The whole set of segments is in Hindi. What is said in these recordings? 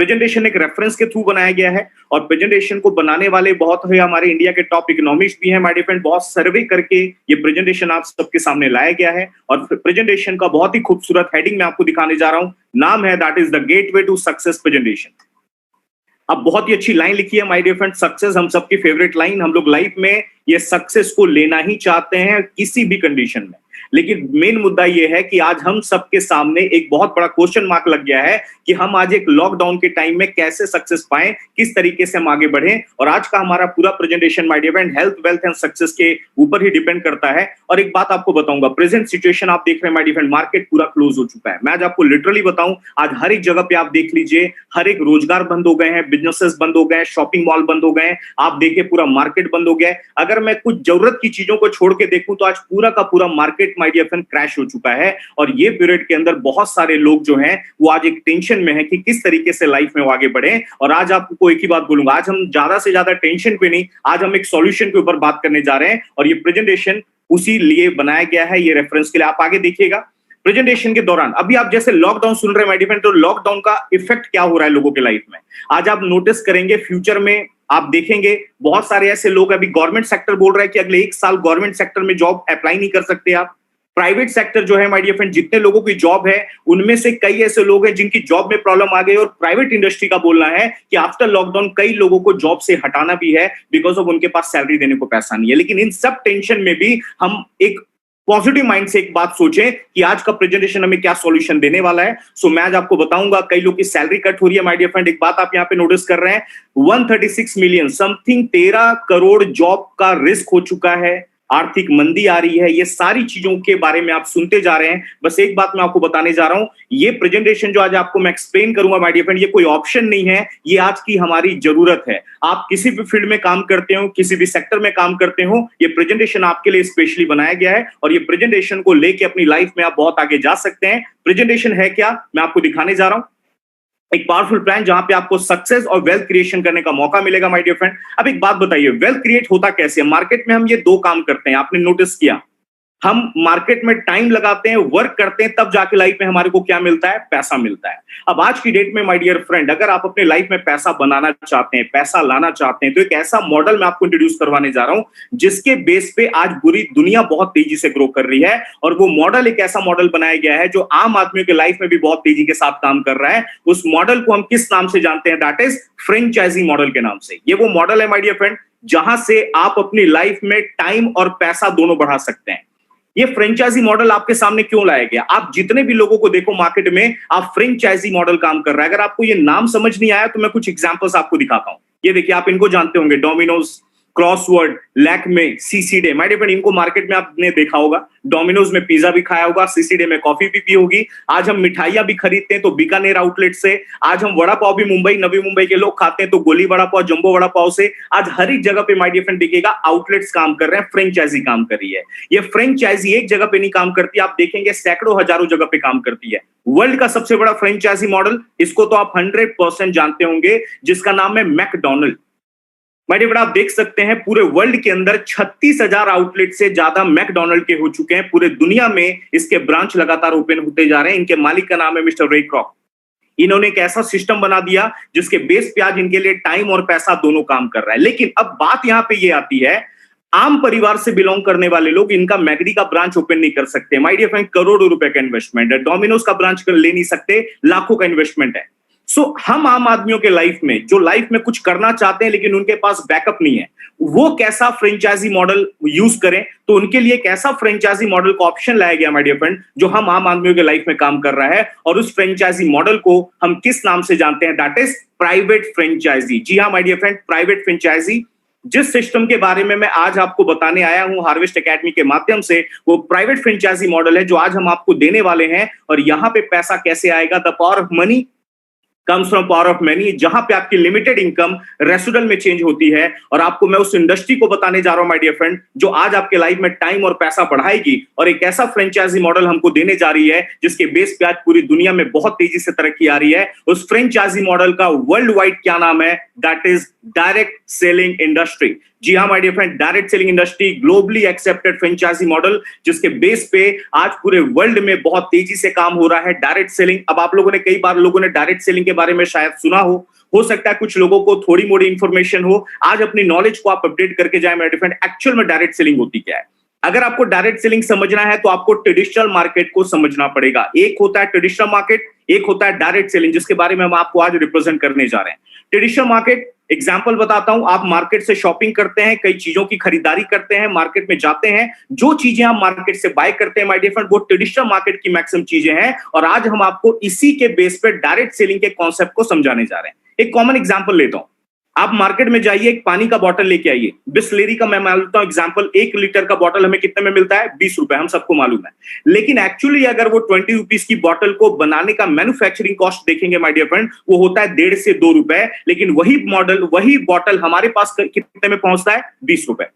प्रेजेंटेशन एक रेफरेंस के थ्रू बनाया गया है और प्रेजेंटेशन को बनाने वाले बहुत है हमारे इंडिया के टॉप इकोनॉमिस्ट भी हैं माय डियर फ्रेंड। बहुत सर्वे करके ये प्रेजेंटेशन आप सबके सामने लाया गया है और प्रेजेंटेशन का बहुत ही खूबसूरत हेडिंग मैं आपको दिखाने जा रहा हूं। नाम है that is the gateway to success presentation. अब बहुत ही अच्छी लाइन लिखी है माय डियर फ्रेंड, सक्सेस हम सबकी फेवरेट लाइन। हम लोग लाइफ में ये सक्सेस को लेना ही चाहते हैं किसी भी कंडीशन में, लेकिन मेन मुद्दा ये है कि आज हम सबके सामने एक बहुत बड़ा क्वेश्चन मार्क लग गया है कि हम आज एक लॉकडाउन के टाइम में कैसे सक्सेस पाएं, किस तरीके से हम आगे बढ़ें। और आज का हमारा पूरा presentation my dear friend health, wealth and success के ऊपर ही डिपेंड करता है। और एक बात आपको बताऊंगा, प्रेजेंट सिचुएशन आप देख रहे हैं माय डियर फ्रेंड, मार्केट पूरा क्लोज हो चुका है। मैं आज आपको लिटरली बताऊं, आज हर एक जगह पे आप देख लीजिए, हर एक रोजगार बंद हो गए हैं, बिजनेसेस बंद हो गए, शॉपिंग मॉल बंद हो गए, आप देखिए पूरा मार्केट बंद हो गया है। अगर मैं कुछ जरूरत की चीजों को छोड़ के देखूं तो आज पूरा का पूरा market my dear friend crash हो चुका है। और ये पीरियड के अंदर बहुत सारे लोग जो हैं वो आज एक टेंशन में है कि किस तरीके से लाइफ में वो आगे बढ़े। और आज आपको एक ही बात बोलूंगा, आज हम ज्यादा से ज्यादा टेंशन पे नहीं, आज हम एक सॉल्यूशन के ऊपर बात करने जा रहे हैं और ये प्रेजेंटेशन उसी लिए बनाया गया है, ये रेफरेंस के लिए। आप आगे देखिएगा प्रेजेंटेशन के दौरान, अभी आप जैसे लॉकडाउन सुन रहे हैं माय डियर फ्रेंड, तो लॉकडाउन का इफेक्ट क्या हो रहा है लोगों के लाइफ में आज आप नोटिस करेंगे। फ्यूचर में आप देखेंगे बहुत सारे ऐसे लोग, अभी गवर्नमेंट सेक्टर बोल रहा है कि अगले 1 साल गवर्नमेंट सेक्टर में जॉब अप्लाई नहीं कर सकते आप। प्राइवेट सेक्टर जो है माय डियर फ्रेंड, जितने लोगों की जॉब है उनमें से कई ऐसे लोग हैं जिनकी जॉब में प्रॉब्लम आ गई और प्राइवेट इंडस्ट्री का बोलना है कि आफ्टर लॉकडाउन कई लोगों को जॉब से हटाना भी है बिकॉज ऑफ उनके पास सैलरी देने को पैसा नहीं है। लेकिन इन सब टेंशन में भी हम एक पॉजिटिव माइंड से एक बात सोचें कि आज का प्रेजेंटेशन हमें क्या सॉल्यूशन देने वाला है। सो मैं आज आपको बताऊंगा, कई लोग की सैलरी कट हो रही है माय डियर फ्रेंड। एक बात आप यहां पे नोटिस कर रहे हैं, 136 मिलियन समथिंग 13 करोड़ जॉब का रिस्क हो चुका है, आर्थिक मंदी आ रही है, ये सारी चीजों के बारे में आप सुनते जा रहे हैं। बस एक बात मैं आपको बताने जा रहा हूं, ये प्रेजेंटेशन जो आज आपको मैं एक्सप्लेन करूंगा माय डियर फ्रेंड, ये कोई ऑप्शन नहीं है, ये आज की हमारी जरूरत है। आप किसी भी फील्ड में काम करते हो, किसी भी सेक्टर में काम करते हो, ये प्रेजेंटेशन आपके लिए स्पेशली बनाया गया है और ये प्रेजेंटेशन को लेके अपनी लाइफ में आप बहुत आगे जा सकते हैं। प्रेजेंटेशन है क्या, मैं आपको दिखाने जा रहा हूं, एक पावरफुल प्लान जहां पे आपको सक्सेस और वेल्थ क्रिएशन करने का मौका मिलेगा माय डियर फ्रेंड। अब एक बात बताइए, वेल्थ क्रिएट होता कैसे है? मार्केट में हम ये 2 काम करते हैं, आपने नोटिस किया, हम मार्केट में टाइम लगाते हैं, वर्क करते हैं, तब जाके लाइफ में हमारे को क्या मिलता है? पैसा मिलता है। अब आज की डेट में माय डियर फ्रेंड, अगर आप अपने लाइफ में पैसा बनाना चाहते हैं, पैसा लाना चाहते हैं, तो एक ऐसा मॉडल मैं आपको इंट्रोड्यूस करवाने जा रहा हूं जिसके बेस पे आज पूरी दुनिया बहुत तेजी से ग्रो कर रही है। और वो मॉडल एक ऐसा मॉडल बनाया गया है जो आम आदमियों के लाइफ में भी बहुत तेजी के साथ काम कर रहा है। उस मॉडल को हम किस नाम से जानते हैं? दैट इज फ्रेंचाइजी मॉडल के नाम से। ये वो मॉडल है माय डियर फ्रेंड जहां से आप अपनी लाइफ में टाइम और पैसा दोनों बढ़ा सकते हैं। ये फ्रेंचाइजी मॉडल आपके सामने क्यों लाया गया? आप जितने भी लोगों को देखो मार्केट में, आप फ्रेंचाइजी मॉडल काम कर रहा है। अगर आपको ये नाम समझ नहीं आया तो मैं कुछ एग्जांपल्स आपको दिखाता हूं। ये देखिए, आप इनको जानते होंगे, Domino's, crossword, Lakme, CCD. My dear friend, इनको मार्केट में आपने देखा होगा। डोमिनोज में पिज्जा भी खाया होगा, सीसीडे में कॉफी भी पी होगी। आज हम मिठाइयां भी खरीदते हैं तो बीकानेर आउटलेट से। आज हम वड़ा पाव भी मुंबई, नवी मुंबई के लोग खाते हैं तो गोली वड़ा पाव, जंबो वड़ा पाव से। आज हर एक जगह पे माय डियर फ्रेंड देखिएगा आउटलेट्स काम कर रहे हैं, फ्रेंचाइजी काम कर रही है। ये फ्रेंचाइजी एक जगह पे नहीं काम करती, आप देखेंगे सैकड़ों हजारों जगह पे काम करती है। वर्ल्ड का सबसे बड़ा फ्रेंचाइजी मॉडल, इसको तो आप 100% जानते होंगे, जिसका नाम है मैकडोनल्ड। माय डियर फ्रेंड, आप देख सकते हैं पूरे वर्ल्ड के अंदर 36,000 आउटलेट से ज्यादा मैकडोनल्ड के हो चुके हैं। पूरे दुनिया में इसके ब्रांच लगातार ओपन होते जा रहे हैं। इनके मालिक का नाम है मिस्टर रे क्रॉक। इन्होंने एक ऐसा सिस्टम बना दिया जिसके बेस पे आज इनके लिए टाइम और पैसा दोनों काम कर रहा है। लेकिन अब बात यहां पे ये आती है, आम परिवार से बिलोंग करने वाले लोग इनका मैकडी का ब्रांच ओपन नहीं कर सकते। माय डियर फ्रेंड, करोड़ों रुपए का इन्वेस्टमेंट है। डोमिनोज का ब्रांच ले नहीं सकते, लाखों का इन्वेस्टमेंट है। सो हम आम आदमियों के लाइफ में, जो लाइफ में कुछ करना चाहते हैं लेकिन उनके पास बैकअप नहीं है, वो कैसा फ्रेंचाइजी मॉडल यूज करें? तो उनके लिए एक ऐसा फ्रेंचाइजी मॉडल का ऑप्शन लाया गया माय डियर फ्रेंड, जो हम आम आदमियों के लाइफ में काम कर रहा है। और उस फ्रेंचाइजी मॉडल को हम किस नाम से जानते हैं? That is private franchisee. जी हाँ my dear friend, private franchisee. जिस सिस्टम के बारे में मैं आज आपको बताने आया हूं हार्वेस्ट एकेडमी के माध्यम से, वो प्राइवेट फ्रेंचाइजी मॉडल है जो आज हम आपको देने वाले हैं। और यहां पे पैसा कैसे आएगा? The power of money comes from power of money, जहां पे आपकी लिमिटेड इनकम रेसिडुअल में चेंज होती है। और आपको मैं उस इंडस्ट्री को बताने जा रहा हूं माय डियर फ्रेंड, जो आज आपके लाइफ में टाइम और पैसा बढ़ाएगी और एक ऐसा फ्रेंचाइजी मॉडल हमको देने जा रही है जिसके बेस पे आज पूरी दुनिया में बहुत तेजी से तरक्की आ रही है। उस फ्रेंचाइजी मॉडल का वर्ल्ड वाइड क्या नाम है? That is direct selling industry. जी हाँ my dear friend, direct selling industry globally accepted franchisee model, जिसके बेस पे आज पूरे वर्ल्ड में बहुत तेजी से काम हो रहा है डायरेक्ट सेलिंग। अब आप लोगों ने कई बार लोगों ने डायरेक्ट सेलिंग के बारे में शायद सुना हो सकता है कुछ लोगों को थोड़ी मोड़ी इंफॉर्मेशन हो। आज अपनी नॉलेज को आप अपडेट करके जाए माय डियर फ्रेंड, एक्चुअल में डायरेक्ट सेलिंग होती क्या है। अगर आपको डायरेक्ट सेलिंग समझना है तो आपको ट्रेडिशनल मार्केट को समझना पड़ेगा। एक होता है ट्रेडिशनल मार्केट, एक होता है डायरेक्ट सेलिंग, जिसके बारे में हम आपको आज रिप्रेजेंट करने जा रहे हैं। ट्रेडिशनल मार्केट, एग्जाम्पल बताता हूं, आप मार्केट से शॉपिंग करते हैं, कई चीजों की खरीदारी करते हैं, मार्केट में जाते हैं, जो चीजें आप मार्केट से बाय करते हैं माय डियर फ्रेंड, वो ट्रेडिशनल मार्केट की मैक्सिमम चीजें हैं। और आज हम आपको इसी के बेस पे डायरेक्ट सेलिंग के कॉन्सेप्ट को समझाने जा रहे हैं। एक कॉमन एग्जाम्पल लेता हूं, आप मार्केट में जाइए, एक पानी का बॉटल लेके आइए, बिस्लेरी का मैं मान लेता हूं एग्जांपल, 1 लीटर का बॉटल हमें कितने में मिलता है? 20 रुपए, हम सबको मालूम है। लेकिन एक्चुअली अगर वो 20 रुपीज की बॉटल को बनाने का मैन्युफैक्चरिंग कॉस्ट देखेंगे माय डियर फ्रेंड, वो होता है 1.5 से 2 रुपए। लेकिन वही मॉडल, वही बॉटल हमारे पास कितने में पहुंचता है? 20 रुपए।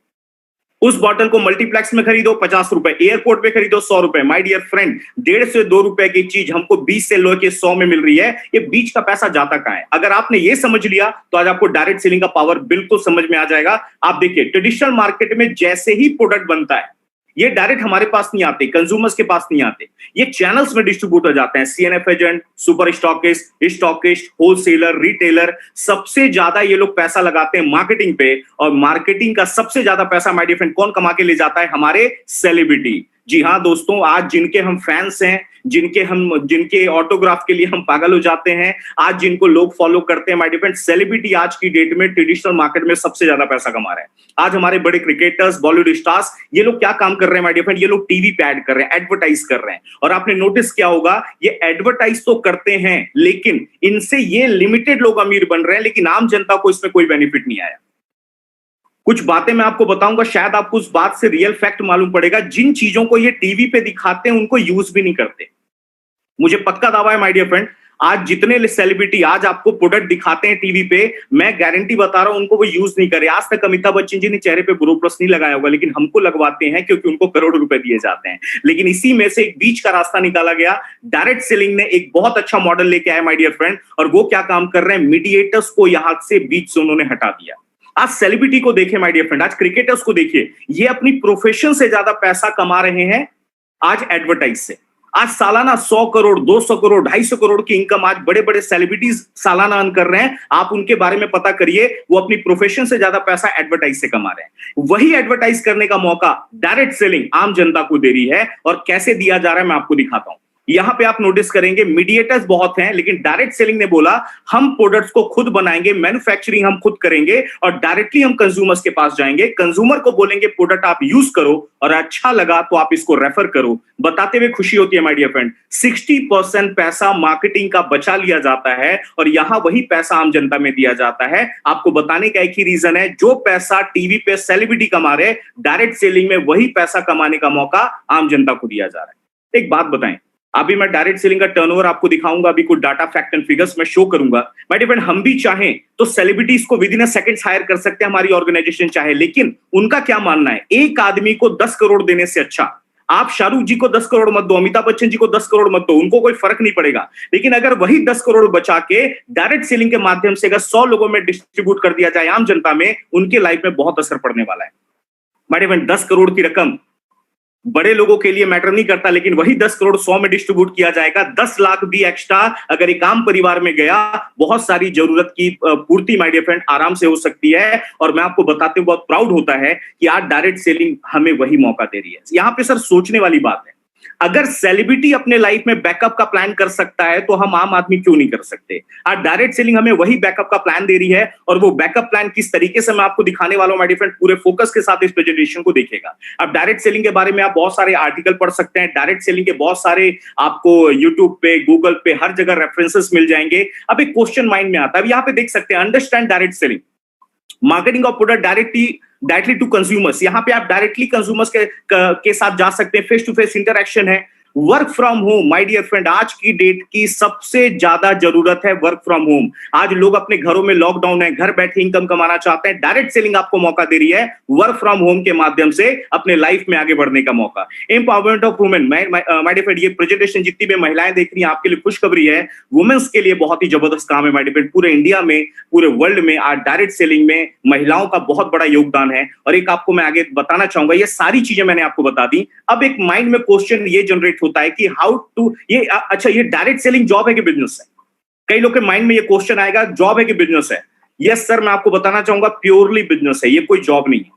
उस बॉटल को मल्टीप्लेक्स में खरीदो 50 रुपए, एयरपोर्ट पे खरीदो 100 रुपए। माय डियर फ्रेंड, 1.5 से 2 रुपए की चीज हमको 20 से लेके 100 में मिल रही है। ये बीच का पैसा जाता कहां है? अगर आपने ये समझ लिया तो आज आपको डायरेक्ट सेलिंग का पावर बिल्कुल समझ में आ जाएगा। आप देखिए, ट्रेडिशनल मार्केट में जैसे ही प्रोडक्ट बनता है, ये डायरेक्ट हमारे पास नहीं आते, कंज्यूमर्स के पास नहीं आते, ये चैनल्स में डिस्ट्रीब्यूट हो जाते हैं। CNF agent, super stockist, wholesaler, retailer, सबसे ज्यादा ये लोग पैसा लगाते हैं मार्केटिंग पे। और मार्केटिंग का सबसे ज्यादा पैसा माय डियर फ्रेंड कौन कमा के ले जाता है? हमारे सेलिब्रिटी। जी हाँ दोस्तों, आज जिनके हम फैंस हैं, जिनके ऑटोग्राफ के लिए हम पागल हो जाते हैं, आज जिनको लोग फॉलो करते हैं माय डियर फ्रेंड, सेलिब्रिटी आज की डेट में ट्रेडिशनल मार्केट में सबसे ज्यादा पैसा कमा रहे हैं। आज हमारे बड़े क्रिकेटर्स, बॉलीवुड स्टार्स, ये लोग क्या काम कर रहे हैं माय डियर फ्रेंड? ये लोग टीवी पे ऐड कर रहे हैं, एडवर्टाइज कर रहे हैं। और आपने नोटिस किया होगा, ये एडवर्टाइज तो करते हैं, लेकिन इनसे ये लिमिटेड लोग अमीर बन रहे हैं, लेकिन आम जनता को इसमें कोई बेनिफिट नहीं आया। कुछ बातें मैं आपको बताऊंगा, शायद आपको उस बात से रियल फैक्ट मालूम पड़ेगा। जिन चीजों को ये टीवी पे दिखाते हैं उनको यूज भी नहीं करते। मुझे पक्का दावा है माय डियर फ्रेंड, आज जितने सेलिब्रिटी आज आपको प्रोडक्ट दिखाते हैं टीवी पे, मैं गारंटी बता रहा हूं उनको वो यूज नहीं करे। आज तक अमिताभ बच्चन जी ने चेहरे पे ब्रो प्लस नहीं लगाया होगा, लेकिन हमको लगवाते हैं क्योंकि उनको करोड़ रुपए दिए जाते हैं। लेकिन इसी में से एक बीच का रास्ता निकाला गया। डायरेक्ट सेलिंग ने एक बहुत अच्छा मॉडल लेके आया माय डियर फ्रेंड, और वो क्या काम कर रहे हैं? मीडिएटर्स को यहां से बीच से उन्होंने हटा दिया। आज सेलिब्रिटी को देखिए माय डियर फ्रेंड, आज क्रिकेटर्स को देखिए, ये अपनी प्रोफेशन से ज्यादा पैसा कमा रहे हैं आज एडवर्टाइज से। आज सालाना 100 करोड़, 200 करोड़, 250 करोड़ की इनकम आज बड़े बड़े सेलिब्रिटीज सालाना अर्न कर रहे हैं। आप उनके बारे में पता करिए, वो अपनी प्रोफेशन से ज्यादा पैसा एडवर्टाइज से कमा रहे हैं। वही एडवर्टाइज करने का मौका डायरेक्ट सेलिंग आम जनता को दे रही है। और कैसे दिया जा रहा है मैं आपको दिखाता हूं। यहां पे आप नोटिस करेंगे, मीडिएटर्स बहुत हैं, लेकिन डायरेक्ट सेलिंग ने बोला हम प्रोडक्ट्स को खुद बनाएंगे, मैन्युफैक्चरिंग हम खुद करेंगे, और डायरेक्टली हम कंज्यूमर्स के पास जाएंगे, कंज्यूमर को बोलेंगे प्रोडक्ट आप यूज करो, और अच्छा लगा तो आप इसको रेफर करो। बताते हुए खुशी होती है माय डियर फ्रेंड, 60% पैसा मार्केटिंग का बचा लिया जाता है, और यहां वही पैसा आम जनता में दिया जाता है। आपको बताने का एक ही रीजन है, जो पैसा टीवी पे सेलिब्रिटी कमा रहे, डायरेक्ट सेलिंग में वही पैसा कमाने का मौका आम जनता को दिया जा रहा है। एक बात बताएं, अभी मैं डायरेक्ट सेलिंग का टर्नओवर आपको दिखाऊंगा, अभी कुछ डाटा फैक्ट एंड फिगर्स मैं शो करूंगा। माय डियर फ्रेंड, हम भी चाहें तो सेलिब्रिटीज को within a seconds hire कर सकते हैं, हमारी ऑर्गेनाइजेशन चाहे, लेकिन उनका क्या मानना है? एक आदमी को 10 करोड़ देने से अच्छा आप शाहरुख जी को 10 करोड़ मत दो, अमिताभ बच्चन जी को 10 करोड़ मत दो, उनको कोई फर्क नहीं पड़ेगा। लेकिन अगर वही 10 करोड़ बचा के डायरेक्ट सेलिंग के माध्यम से अगर 100 लोगों में डिस्ट्रीब्यूट कर दिया जाए आम जनता में, उनके लाइफ में बहुत असर पड़ने वाला है। माय डियर फ्रेंड, 10 करोड़ की रकम बड़े लोगों के लिए मैटर नहीं करता, लेकिन वही 10 करोड़ 100 में डिस्ट्रीब्यूट किया जाएगा। 10 लाख भी एक्स्ट्रा अगर एक आम परिवार में गया, बहुत सारी जरूरत की पूर्ति माय डियर फ्रेंड आराम से हो सकती है। और मैं आपको बताते हुए बहुत प्राउड होता है कि आज डायरेक्ट सेलिंग हमें वही मौका दे रही है। यहां पे सर सोचने वाली बात है, अगर सेलिब्रिटी अपने लाइफ में बैकअप का प्लान कर सकता है तो हम आम आदमी क्यों नहीं कर सकते? आज डायरेक्ट सेलिंग हमें वही बैकअप का प्लान दे रही है, और वो बैकअप प्लान किस तरीके से मैं आपको दिखाने वाला हूं माय डियर फ्रेंड, पूरे फोकस के साथ इस प्रेजेंटेशन को देखिएगा। अब डायरेक्ट सेलिंग के बारे में आप बहुत सारे आर्टिकल पढ़ सकते हैं, डायरेक्ट सेलिंग के बहुत सारे आपको यूट्यूब पे, गूगल पे, हर जगह रेफरेंसेस मिल जाएंगे। अब एक क्वेश्चन माइंड में आता है, यहाँ पे देख सकते हैं, understand direct selling, marketing of product directly to consumers. यहाँ पे आप डायरेक्टली कंज्यूमर्स के साथ जा सकते हैं, फेस टू फेस इंटरेक्शन है। Work from home, my dear friend, आज की डेट की सबसे ज्यादा जरूरत है वर्क फ्रॉम होम। आज लोग अपने घरों में लॉकडाउन है, घर बैठे इनकम कमाना चाहते हैं। डायरेक्ट सेलिंग आपको मौका दे रही है वर्क फ्रॉम होम के माध्यम से अपने लाइफ में आगे बढ़ने का मौका। Empowerment of women, my dear friend, ये प्रेजेंटेशन जितनी भी महिलाएं देख रही हैं आपके लिए खुशखबरी है। वुमेन्स के लिए बहुत ही जबरदस्त काम है माय डियर फ्रेंड। पूरे इंडिया में, पूरे वर्ल्ड में आज डायरेक्ट सेलिंग में महिलाओं का बहुत बड़ा योगदान है। और एक आपको मैं आगे बताना चाहूंगा, ये सारी चीजें मैंने आपको बता दी। अब एक माइंड में क्वेश्चन ये जनरेट होता है कि हाउ टू, ये अच्छा, ये डायरेक्ट सेलिंग जॉब है कि बिजनेस है? कई लोग के माइंड में ये क्वेश्चन आएगा, जॉब है कि बिजनेस है? यस सर, मैं आपको बताना चाहूंगा प्योरली बिजनेस है, ये कोई जॉब नहीं है।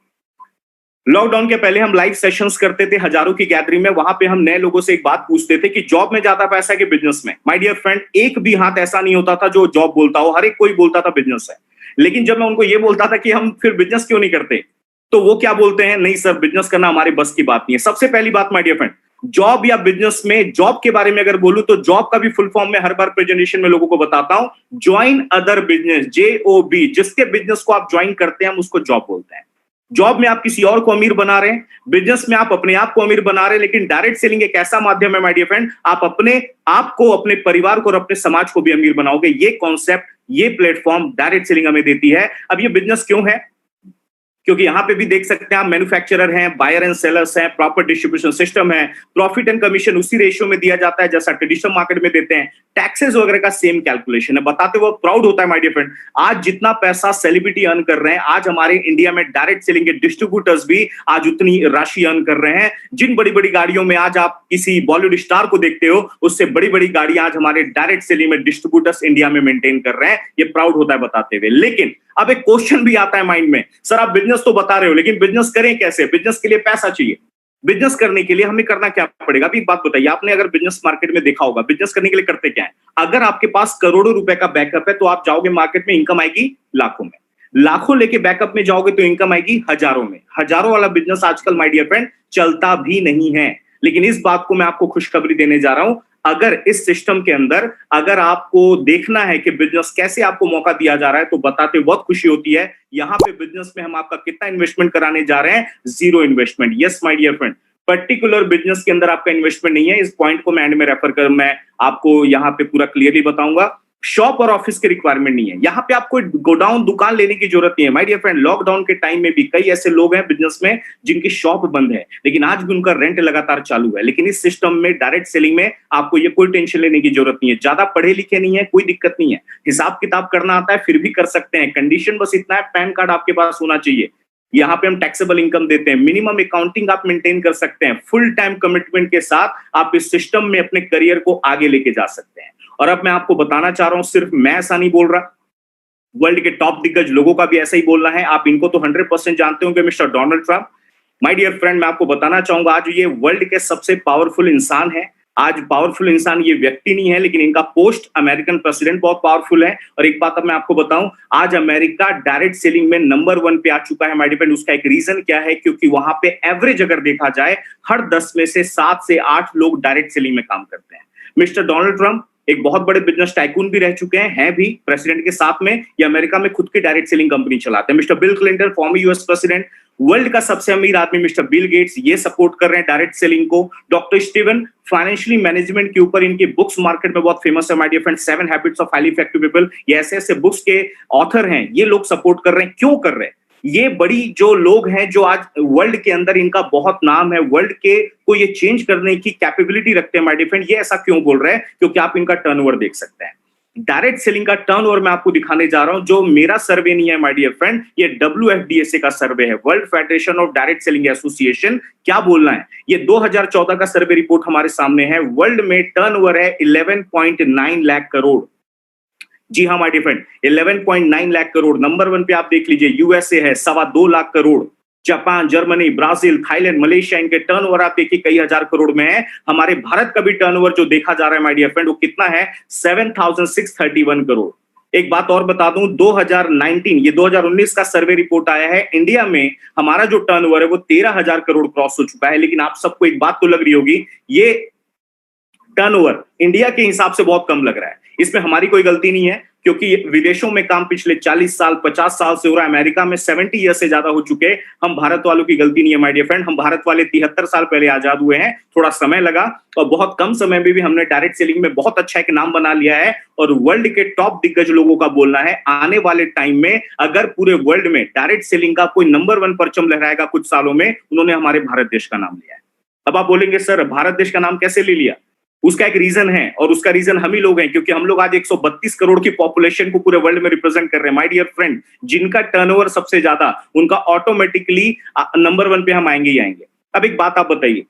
लॉकडाउन के पहले हम लाइव सेशंस करते थे हजारों की गैदरिंग में। वहां पे हम नए लोगों से एक बात पूछते थे कि जॉब में ज्यादा पैसा है कि बिजनेस में? माय डियर फ्रेंड, एक भी हाथ ऐसा नहीं होता था जो जॉब बोलता हो, हर एक कोई बोलता था बिजनेस है। लेकिन जब मैं उनको ये बोलता था कि हम फिर बिजनेस क्यों नहीं करते, तो वो क्या बोलते हैं, नहीं सर बिजनेस करना हमारे बस की बात नहीं है। सबसे पहली बात माय डियर फ्रेंड, जॉब या बिजनेस में, जॉब के बारे में अगर बोलूं तो जॉब का भी फुल फॉर्म में हर बार प्रेजेंटेशन में लोगों को बताता हूं, ज्वाइन अदर बिजनेस, JOB। जिसके बिजनेस को आप ज्वाइन करते हैं हम उसको जॉब बोलते हैं। जॉब में आप किसी और को अमीर बना रहे हैं, बिजनेस में आप अपने आप को अमीर बना रहे हैं। लेकिन डायरेक्ट सेलिंग एक ऐसा माध्यम है माय डियर फ्रेंड, आप अपने आप को, अपने परिवार को और अपने समाज को भी अमीर बनाओगे। ये कॉन्सेप्ट, ये प्लेटफॉर्म डायरेक्ट सेलिंग हमें देती है। अब ये बिजनेस क्यों है? क्योंकि यहां पे भी देख सकते हैं आप, मैन्युफैक्चरर हैं, बायर एंड सेलर्स हैं, प्रॉपर डिस्ट्रीब्यूशन सिस्टम है, प्रॉफिट एंड कमीशन उसी रेशियो में दिया जाता है जैसा ट्रेडिशनल मार्केट में देते हैं, टैक्सेस वगैरह का सेम कैलकुलेशन है। बताते हुए प्राउड होता है माय डियर फ्रेंड, आज जितना पैसा सेलिब्रिटी अर्न कर रहे हैं, आज हमारे इंडिया में डायरेक्ट सेलिंग के डिस्ट्रीब्यूटर्स भी आज उतनी राशि अर्न कर रहे हैं। जिन बड़ी बड़ी गाड़ियों में आज आप किसी बॉलीवुड स्टार को देखते हो, उससे बड़ी बड़ी गाड़ियां आज हमारे डायरेक्ट सेलिंग में डिस्ट्रीब्यूटर्स इंडिया में मेंटेन कर रहे हैं। ये प्राउड होता है बताते हुए। लेकिन अब एक क्वेश्चन भी आता है माइंड में, सर आप बिजनेस तो बता रहे हो, लेकिन बिजनेस करें कैसे? बिजनेस के लिए पैसा चाहिए। बिजनेस करने के लिए हमें करना क्या पड़ेगा? अभी एक बात बताइए, आपने अगर बिजनेस मार्केट में देखा होगा, बिजनेस करने के लिए करते क्या है? अगर आपके पास करोड़ों रुपए का बैकअप है तो आप जाओगे मार्केट में, इनकम आएगी लाखों में। लाखों लेके बैकअप में जाओगे तो इनकम आएगी हजारों में। हजारों वाला बिजनेस आजकल माय डियर फ्रेंड चलता भी नहीं है। लेकिन इस बात को मैं आपको खुशखबरी देने जा रहा हूं, अगर इस सिस्टम के अंदर अगर आपको देखना है कि बिजनेस कैसे आपको मौका दिया जा रहा है, तो बताते बहुत खुशी होती है। यहां पे बिजनेस में हम आपका कितना इन्वेस्टमेंट कराने जा रहे हैं? 0 investment. Yes my dear friend, particular business के अंदर आपका इन्वेस्टमेंट नहीं है। इस पॉइंट को मैं एंड में रेफर कर, मैं आपको यहां पे पूरा क्लियरली बताऊंगा। शॉप और ऑफिस की रिक्वायरमेंट नहीं है, यहां पे आपको गोडाउन, दुकान लेने की जरूरत नहीं है माय डियर फ्रेंड। लॉकडाउन के टाइम में भी कई ऐसे लोग हैं बिजनेस में जिनकी शॉप बंद है, लेकिन आज भी उनका रेंट लगातार चालू है। लेकिन इस सिस्टम में, डायरेक्ट सेलिंग में, आपको ये कोई टेंशन लेने की जरूरत नहीं है। ज्यादा पढ़े लिखे नहीं है, कोई दिक्कत नहीं है, हिसाब किताब करना आता है फिर भी कर सकते हैं। कंडीशन बस इतना है, पैन कार्ड आपके पास होना चाहिए। यहाँ पे हम टैक्सेबल इनकम देते हैं, मिनिमम अकाउंटिंग आप मेंटेन कर सकते हैं। फुल टाइम कमिटमेंट के साथ आप इस सिस्टम में अपने करियर को आगे लेके जा सकते हैं। और अब मैं आपको बताना चाह रहा हूं, सिर्फ मैं ऐसा नहीं बोल रहा, वर्ल्ड के टॉप दिग्गज लोगों का भी ऐसा ही बोलना है। आप इनको तो 100% जानते होंगे, mister Donald Trump. My dear friend, मैं आपको बताना चाहूंगा, आज ये वर्ल्ड के सबसे पावरफुल इंसान है। आज पावरफुल इंसान ये व्यक्ति नहीं है, लेकिन इनका पोस्ट अमेरिकन प्रेसिडेंट बहुत पावरफुल है। और एक बात अब मैं आपको बताऊं, आज अमेरिका डायरेक्ट सेलिंग में नंबर 1 पे आ चुका है माय डियर फ्रेंड। उसका एक रीजन क्या है? क्योंकि वहां पे एवरेज अगर देखा जाए, हर 10 में से 7 से 8 लोग डायरेक्ट सेलिंग में काम करते हैं। मिस्टर डोनाल्ड ट्रंप एक बहुत बड़े बिजनेस टाइकून भी रह चुके हैं भी प्रेसिडेंट के साथ में। ये अमेरिका में खुद की डायरेक्ट सेलिंग कंपनी चलाते हैं। Mister Bill Clinton, former US president, world का सबसे अमीर आदमी मिस्टर बिल गेट्स, ये सपोर्ट कर रहे हैं डायरेक्ट सेलिंग को। डॉक्टर स्टीवन फाइनेंशियली मैनेजमेंट के ऊपर, इनकी बुक्स मार्केट में बहुत फेमस है my dear friend, 7 habits of highly effective people. ये ऐसे ऐसे बुक्स के ऑथर हैं, ये लोग सपोर्ट कर रहे हैं। क्यों कर रहे हैं? ये बड़ी जो लोग हैं, जो आज वर्ल्ड के अंदर इनका बहुत नाम है, वर्ल्ड के को ये चेंज करने की कैपेबिलिटी रखते हैं माय डियर फ्रेंड। ये ऐसा क्यों बोल रहे हैं? क्योंकि आप इनका टर्नओवर देख सकते हैं। डायरेक्ट सेलिंग का टर्नओवर मैं आपको दिखाने जा रहा हूं, जो मेरा सर्वे नहीं है माय डियर फ्रेंड, ये WFDSA का सर्वे है, world federation of direct selling association. क्या बोलना है? ये 2014 का सर्वे रिपोर्ट हमारे सामने है। वर्ल्ड में टर्नओवर है 11.9 लाख करोड़। जी हाँ my dear friend, 11.9 lakh crore. Number 1 पे आप देख लीजिए USA है 2.25 lakh crore. Japan, Germany, Brazil, Thailand, Malaysia, इनके टर्नओवर आप देखिए कई हजार करोड़ में है। हमारे भारत का भी टर्नओवर जो देखा जा रहा है माय डियर फ्रेंड, वो कितना है? 7,631 करोड़। एक बात और बता दूं, 2019 का सर्वे रिपोर्ट आया है, इंडिया में हमारा जो टर्नओवर है वो 13,000 करोड़ क्रॉस हो चुका है। लेकिन आप सबको एक बात तो लग रही होगी, ये टर्नओवर इंडिया के हिसाब से बहुत कम लग रहा है। इसमें हमारी कोई गलती नहीं है, क्योंकि विदेशों में काम पिछले 40 साल 50 साल से हो रहा है, अमेरिका में 70 ईयर से ज्यादा हो चुके हैं। हम भारत वालों की गलती नहीं है माय डियर फ्रेंड, हम भारत वाले 73 साल पहले आजाद हुए हैं, थोड़ा समय लगा और बहुत कम समय में भी हमने डायरेक्ट सेलिंग में बहुत अच्छा एक नाम बना लिया है। और वर्ल्ड के टॉप दिग्गज लोगों का बोलना है आने वाले टाइम में अगर पूरे वर्ल्ड में डायरेक्ट सेलिंग का कोई नंबर 1 परचम लहराएगा कुछ सालों में, उन्होंने हमारे भारत देश का नाम लिया है। अब आप बोलेंगे सर भारत देश का नाम कैसे ले लिया? उसका एक रीजन है और उसका रीजन हम ही लोग हैं, क्योंकि हम लोग आज 132 करोड़ की पॉपुलेशन को पूरे वर्ल्ड में रिप्रेजेंट कर रहे हैं माय डियर फ्रेंड। जिनका टर्नओवर सबसे ज्यादा, उनका ऑटोमेटिकली नंबर 1 पे हम आएंगे ही आएंगे। अब एक बात आप बताइए,